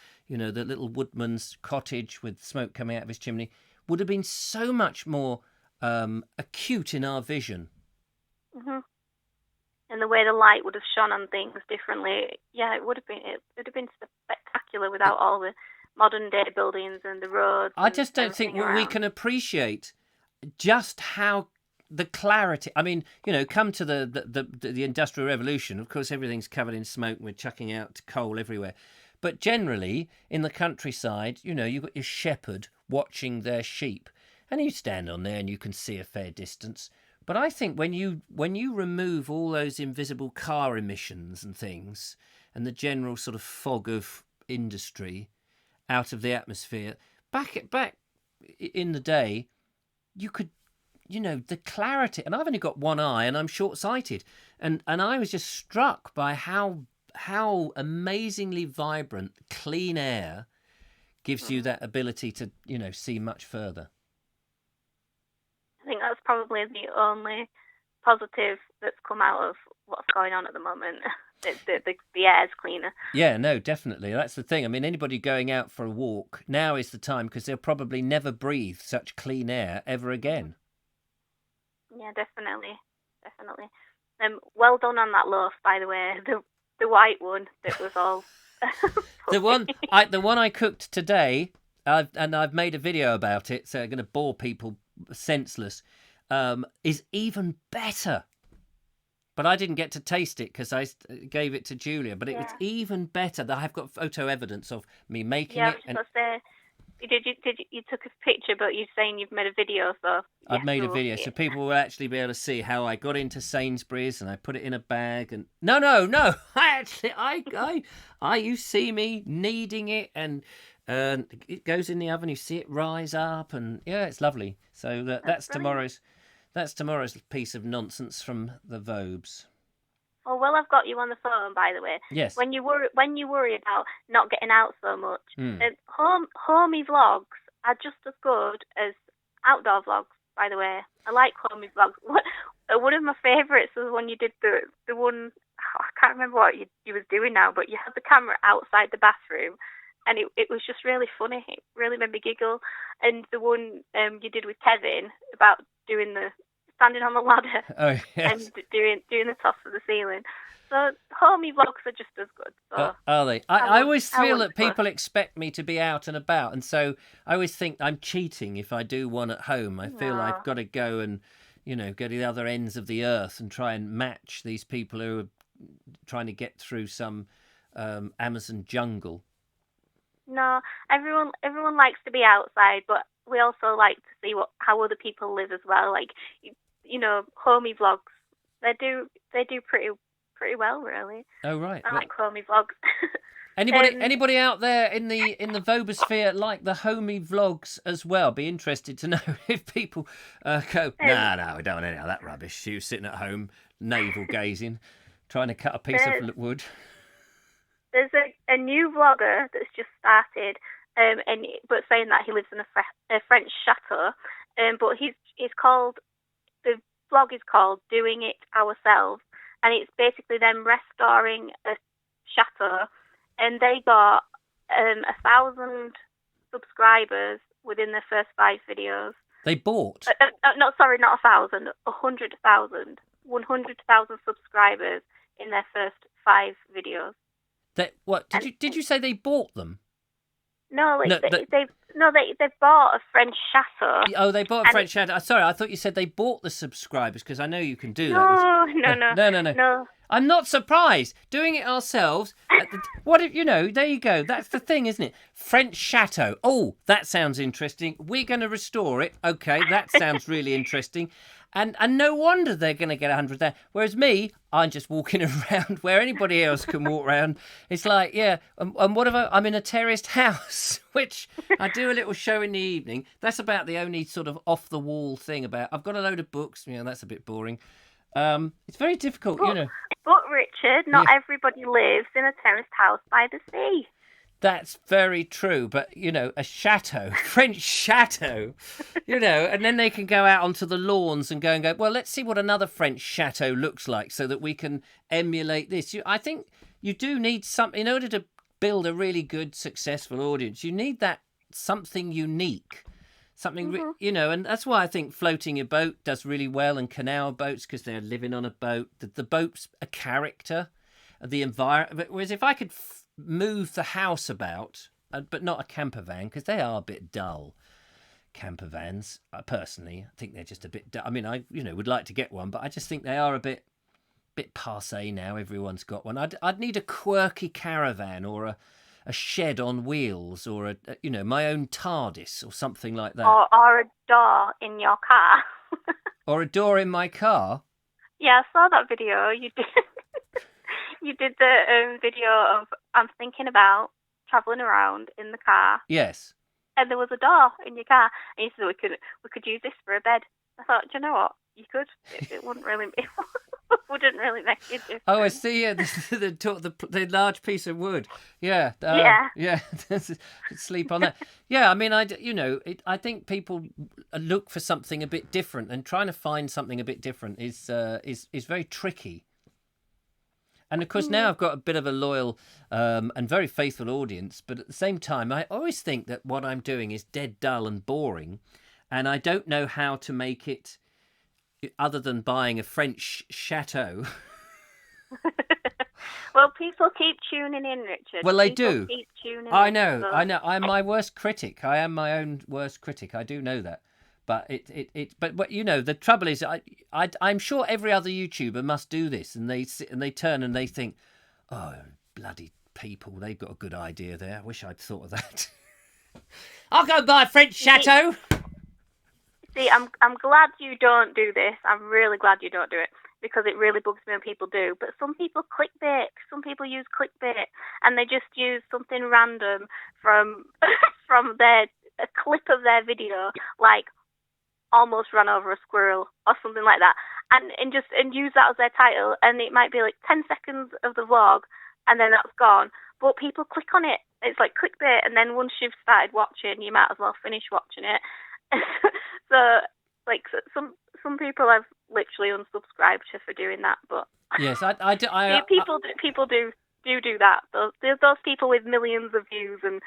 Speaker 1: little woodman's cottage with smoke coming out of his chimney would have been so much more acute in our vision.
Speaker 7: Mm-hmm. And the way the light would have shone on things differently, it would have been spectacular without all the modern day buildings and the roads.
Speaker 1: I just don't think we can appreciate just how the clarity. I mean, come to the Industrial Revolution. Of course, everything's covered in smoke and we're chucking out coal everywhere. But generally, in the countryside, you've got your shepherd watching their sheep, and you stand on there and you can see a fair distance. But I think when you remove all those invisible car emissions and things, and the general sort of fog of industry out of the atmosphere, back in the day, you could, the clarity. And I've only got one eye, and I'm short-sighted, and I was just struck by how amazingly vibrant clean air gives you that ability to, see much further.
Speaker 7: I think that's probably the only positive that's come out of what's going on at the moment. The air's cleaner.
Speaker 1: Yeah, no, definitely. That's the thing. I mean, anybody going out for a walk, now is the time, because they'll probably never breathe such clean air ever again.
Speaker 7: Yeah, definitely. Well done on that loaf, by the way. The white one that was all...
Speaker 1: the one I cooked today, I've made a video about it, so I'm going to bore people senseless, is even better. But I didn't get to taste it because I gave it to Julia. But it was even better. That I've got photo evidence of me making it.
Speaker 7: Yeah, you took a picture, but you're saying you've made a video, so...
Speaker 1: I've made a video, so people will actually be able to see how I got into Sainsbury's and I put it in a bag and... No. You see me kneading it and it goes in the oven, you see it rise up, and yeah, it's lovely. So that's tomorrow's piece of nonsense from the Vobes.
Speaker 7: Oh, well, I've got you on the phone, by the way.
Speaker 1: Yes.
Speaker 7: When you worry about not getting out so much, homey vlogs are just as good as outdoor vlogs, by the way. I like homey vlogs. One of my favourites was when you did the one, I can't remember what you was doing now, but you had the camera outside the bathroom, and it was just really funny. It really made me giggle. And the one you did with Kevin about doing standing on the ladder and doing the toss of the ceiling. So homey vlogs are just as good. So
Speaker 1: are they? I always feel that people expect me to be out and about, and so I always think I'm cheating if I do one at home. I feel I've got to go and go to the other ends of the earth and try and match these people who are trying to get through some Amazon jungle.
Speaker 7: No, everyone likes to be outside, but we also like to see how other people live as well. Like, homey vlogs, they do pretty well, really.
Speaker 1: Oh, right.
Speaker 7: I like homey vlogs.
Speaker 1: Anybody out there in the Vobosphere like the homey vlogs as well? Be interested to know if people go, no, we don't want any of that rubbish. You sitting at home, navel gazing, trying to cut a piece of wood.
Speaker 7: There's a new vlogger that's just started, but saying that he lives in a French chateau, but he's called, the vlog is called Doing It Ourselves, and it's basically them restoring a chateau and they got 1,000 subscribers within their first 5 videos.
Speaker 1: They bought?
Speaker 7: Not 1,000, 100,000. 100,000 subscribers in their first 5 videos.
Speaker 1: What did you say they bought them?
Speaker 7: No, they've bought a French chateau.
Speaker 1: Oh, they bought a French chateau. Sorry, I thought you said they bought the subscribers, because I know you can do that. No. I'm not surprised. Doing it ourselves. What if, there you go. That's the thing, isn't it? French chateau. Oh, that sounds interesting. We're going to restore it. Okay, that sounds really interesting. And no wonder they're going to get 100 there. Whereas me, I'm just walking around where anybody else can walk around. It's like, yeah, and what if I'm in a terraced house, which I do a little show in the evening. That's about the only sort of off-the-wall thing about. I've got a load of books. That's a bit boring. It's very difficult,
Speaker 7: But Richard, not everybody lives in a terraced house by the sea.
Speaker 1: That's very true, but, a chateau, French chateau, and then they can go out onto the lawns and go, well, let's see what another French chateau looks like so that we can emulate this. I think you do need something, in order to build a really good, successful audience, you need that something unique. Something, and that's why I think floating your boat does really well, and canal boats, because they're living on a boat. The boat's a character, the environment. Whereas if I could move the house about, but not a camper van, because they are a bit dull, camper vans. Personally, I think they're just a bit dull. I mean, I would like to get one, but I just think they are a bit passé now. Everyone's got one. I'd need a quirky caravan, or a shed on wheels, or my own TARDIS or something like that.
Speaker 7: Or a door in your car.
Speaker 1: Or a door in my car.
Speaker 7: Yeah, I saw that video. You did. You did the video of I'm thinking about travelling around in the car.
Speaker 1: Yes.
Speaker 7: And there was a door in your car, and you said we could use this for a bed. I thought, do you know what? You could. It wouldn't really. It wouldn't really make a difference.
Speaker 1: Oh, I see. Yeah, the large piece of wood. Yeah. Yeah. Sleep on that. Yeah. I mean, I think people look for something a bit different, and trying to find something a bit different is very tricky. And of course, now I've got a bit of a loyal and very faithful audience, but at the same time, I always think that what I'm doing is dead dull and boring, and I don't know how to make it other than buying a French chateau.
Speaker 7: Well, people keep tuning in, Richard.
Speaker 1: Well, they do.
Speaker 7: Keep tuning
Speaker 1: I
Speaker 7: in,
Speaker 1: know.
Speaker 7: so.
Speaker 1: I know. I'm my worst critic. I am my own worst critic. I do know that. But but the trouble is, I'm sure every other YouTuber must do this, and they turn and they think, oh, bloody people, they've got a good idea there. I wish I'd thought of that. I'll go buy a French chateau.
Speaker 7: See, I'm glad you don't do this. I'm really glad you don't do it, because it really bugs me when people do. But some people clickbait. Some people use clickbait, and they just use something random from a clip of their video, like almost ran over a squirrel or something like that, and use that as their title, and it might be like 10 seconds of the vlog, and then that's gone. But people click on it. It's like clickbait, and then once you've started watching, you might as well finish watching it. So some people I've literally unsubscribed to for doing that. But
Speaker 1: yes,
Speaker 7: people do that. Those people with millions of views and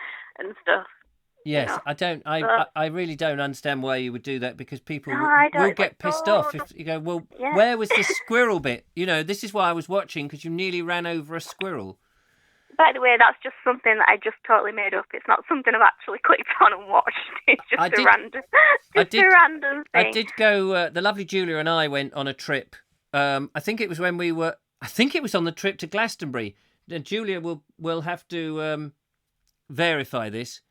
Speaker 7: stuff.
Speaker 1: Yes, I really don't understand why you would do that, because people will get pissed off if you go, well, where was this squirrel bit? This is why I was watching, because you nearly ran over a squirrel.
Speaker 7: By the way, that's just something that I just totally made up. It's not something I've actually clicked on and watched. It's just a random thing.
Speaker 1: I did go, the lovely Julia and I went on a trip. I think it was on the trip to Glastonbury. Julia will have to verify this.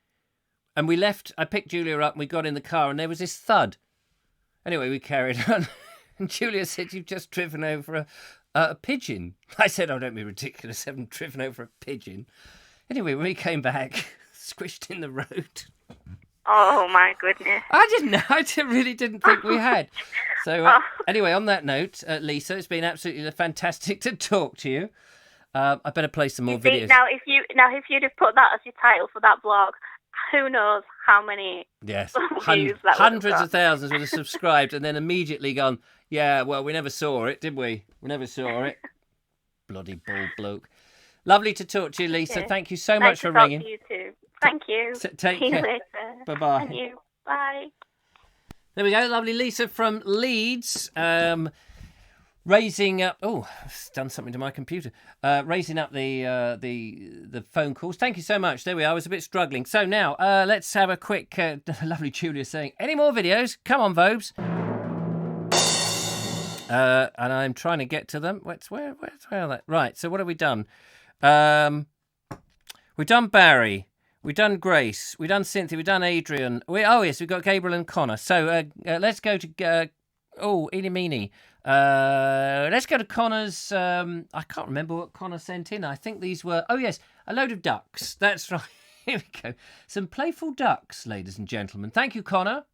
Speaker 1: And we left, I picked Julia up and we got in the car and there was this thud. Anyway, we carried on. And Julia said, you've just driven over a pigeon. I said, oh, don't be ridiculous. I haven't driven over a pigeon. Anyway, when we came back, squished in the road.
Speaker 7: Oh, my goodness.
Speaker 1: I didn't know. I really didn't think we had. So anyway, on that note, Lisa, it's been absolutely fantastic to talk to you. I better play some more videos.
Speaker 7: Now, if you'd have put that as your title for that vlog, who knows how many views that
Speaker 1: hundreds of thousands would have subscribed and then immediately gone, yeah, well, we never saw it, did we? We never saw it. Bloody bald bloke. Lovely to talk to you, Lisa.
Speaker 7: Yeah.
Speaker 1: Thank you so
Speaker 7: Nice
Speaker 1: much
Speaker 7: to
Speaker 1: for
Speaker 7: talk
Speaker 1: ringing.
Speaker 7: to you too. Thank you.
Speaker 1: Take
Speaker 7: See you
Speaker 1: care.
Speaker 7: later.
Speaker 1: Bye-bye.
Speaker 7: And you. Bye.
Speaker 1: There we go. Lovely Lisa from Leeds. Raising up. Oh, it's done something to my computer. Raising up the phone calls. Thank you so much. There we are. I was a bit struggling. So now let's have a quick. Lovely Julia saying, any more videos? Come on, Vobes. And I'm trying to get to them. Where are they? Right. So what have we done? We've done Barry. We've done Grace. We've done Cynthia. We've done Adrian. Oh yes, we've got Gabriel and Connor. So let's go to. Eeny meeny. Let's go to Connor's. I can't remember what Connor sent in. I think these were. Oh yes, a load of ducks. That's right. Here we go. Some playful ducks, ladies and gentlemen. Thank you, Connor.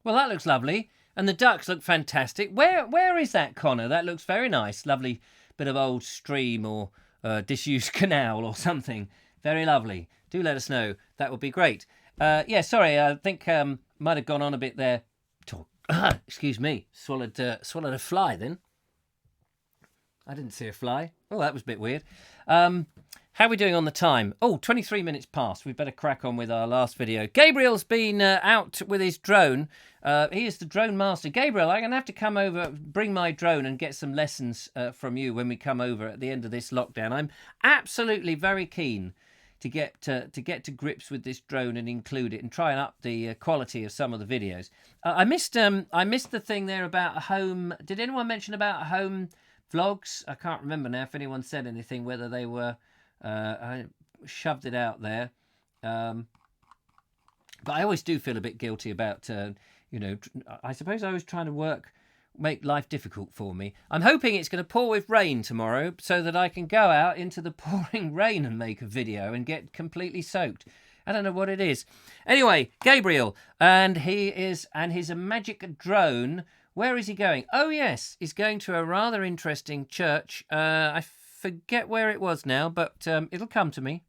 Speaker 1: Well, that looks lovely. And the ducks look fantastic. Where is that, Connor? That looks very nice. Lovely bit of old stream or disused canal or something. Very lovely. Do let us know. That would be great. Yeah, sorry, I think might have gone on a bit there. Excuse me. Swallowed a fly then. I didn't see a fly. Oh, that was a bit weird. How are we doing on the time? Oh, 23 minutes past. We'd better crack on with our last video. Gabriel's been out with his drone. He is the drone master. Gabriel, I'm going to have to come over, bring my drone and get some lessons from you when we come over at the end of this lockdown. I'm absolutely very keen to get to grips with this drone and include it and try and up the quality of some of the videos. I missed the thing there about a home. Did anyone mention about home vlogs? I can't remember now if anyone said anything, whether they were... I shoved it out there. But I always do feel a bit guilty about, I suppose I was trying to make life difficult for me. I'm hoping it's going to pour with rain tomorrow so that I can go out into the pouring rain and make a video and get completely soaked. I don't know what it is. Anyway, Gabriel, and his magic drone. Where is he going? Oh, yes, he's going to a rather interesting church. I forget where it was now, but it'll come to me.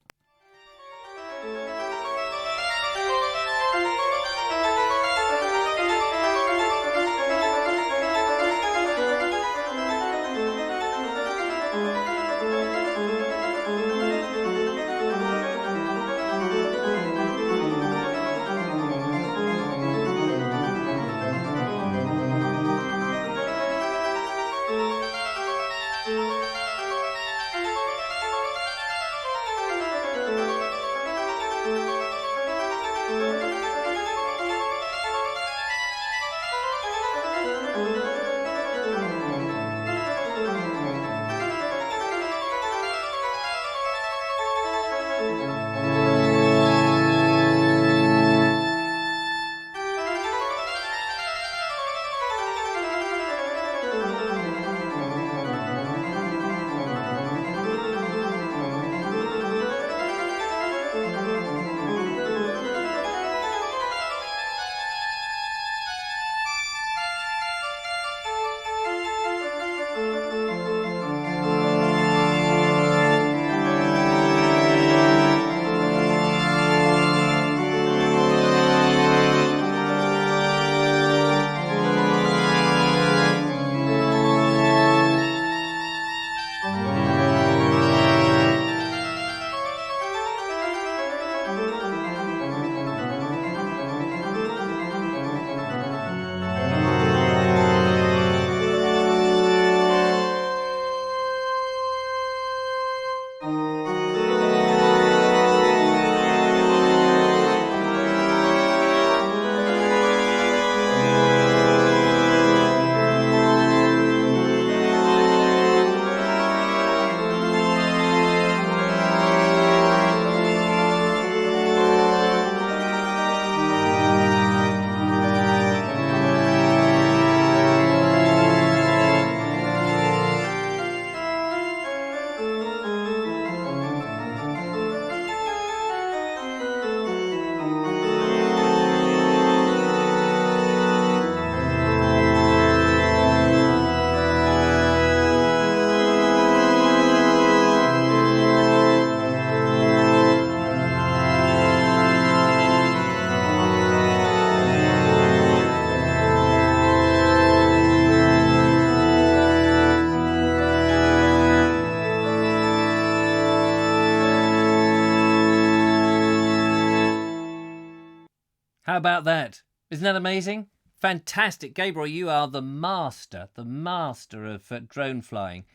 Speaker 1: How about that? Isn't that amazing? Fantastic. Gabriel, you are the master of drone flying.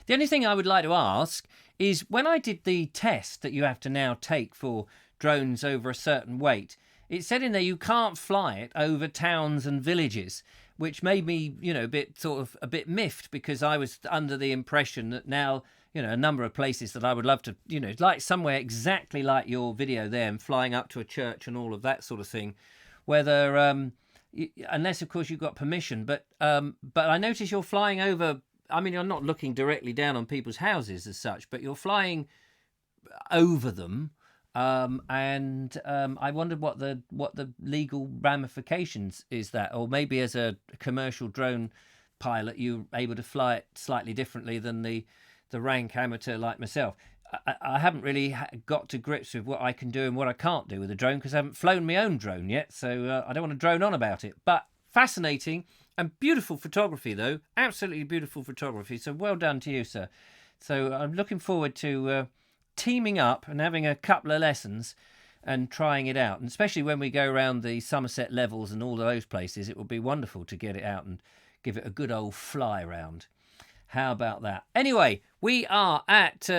Speaker 1: The only thing I would like to ask is, when I did the test that you have to now take for drones over a certain weight, it said in there you can't fly it over towns and villages, which made me, a bit miffed, because I was under the impression that now, a number of places that I would love to, like somewhere exactly like your video there, and flying up to a church and all of that sort of thing, whether, unless of course you've got permission, but I notice you're flying over. I mean, you're not looking directly down on people's houses as such, but you're flying over them. And I wondered what the legal ramifications is that, or maybe as a commercial drone pilot, you're able to fly it slightly differently than the rank amateur like myself. I haven't really got to grips with what I can do and what I can't do with a drone, because I haven't flown my own drone yet, so I don't want to drone on about it. But fascinating and beautiful photography, though. Absolutely beautiful photography. So well done to you, sir. So I'm looking forward to teaming up and having a couple of lessons and trying it out. And especially when we go around the Somerset levels and all those places, it would be wonderful to get it out and give it a good old fly round. How about that? Anyway, we are at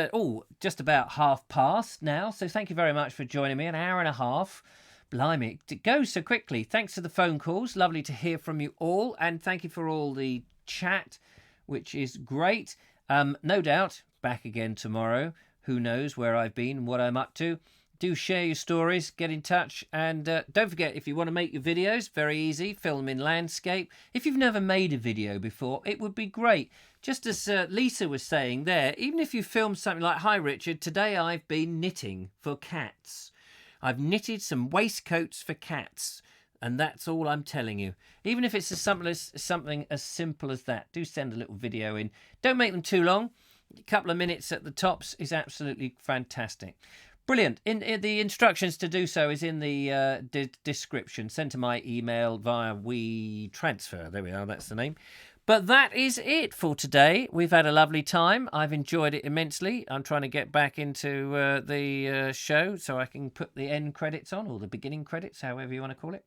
Speaker 1: just about past now. So thank you very much for joining me. An hour and a half. Blimey, it goes so quickly. Thanks for the phone calls. Lovely to hear from you all. And thank you for all the chat, which is great. No doubt, back again tomorrow. Who knows where I've been, what I'm up to. Do share your stories, get in touch. And don't forget, if you want to make your videos, very easy, film in landscape. If you've never made a video before, it would be great. Just as Lisa was saying there, even if you film something like, "Hi Richard, today I've been knitting for cats. I've knitted some waistcoats for cats." And that's all I'm telling you. Even if it's something as simple as that, do send a little video in. Don't make them too long. A couple of minutes at the tops is absolutely fantastic. Brilliant. In the instructions to do so is in the description. Send to my email via WeTransfer. There we are. That's the name. But that is it for today. We've had a lovely time. I've enjoyed it immensely. I'm trying to get back into the show so I can put the end credits on, or the beginning credits, however you want to call it.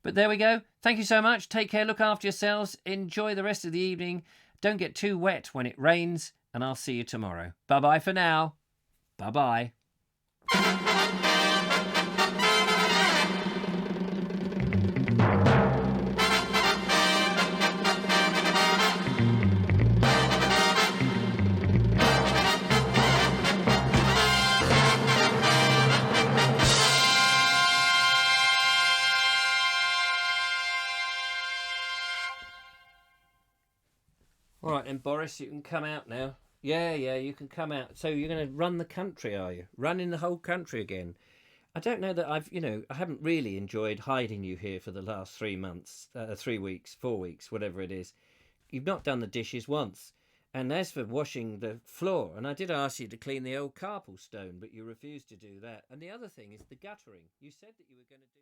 Speaker 1: But there we go. Thank you so much. Take care. Look after yourselves. Enjoy the rest of the evening. Don't get too wet when it rains. And I'll see you tomorrow. Bye-bye for now. Bye-bye. All right, then, Boris, you can come out now. Yeah, you can come out. So you're going to run the country, are you? Running the whole country again? I don't know that I haven't really enjoyed hiding you here for the last 3 months, 3 weeks, 4 weeks, whatever it is. You've not done the dishes once. And as for washing the floor, and I did ask you to clean the old carpal stone, but you refused to do that. And the other thing is the guttering. You said that you were going to do...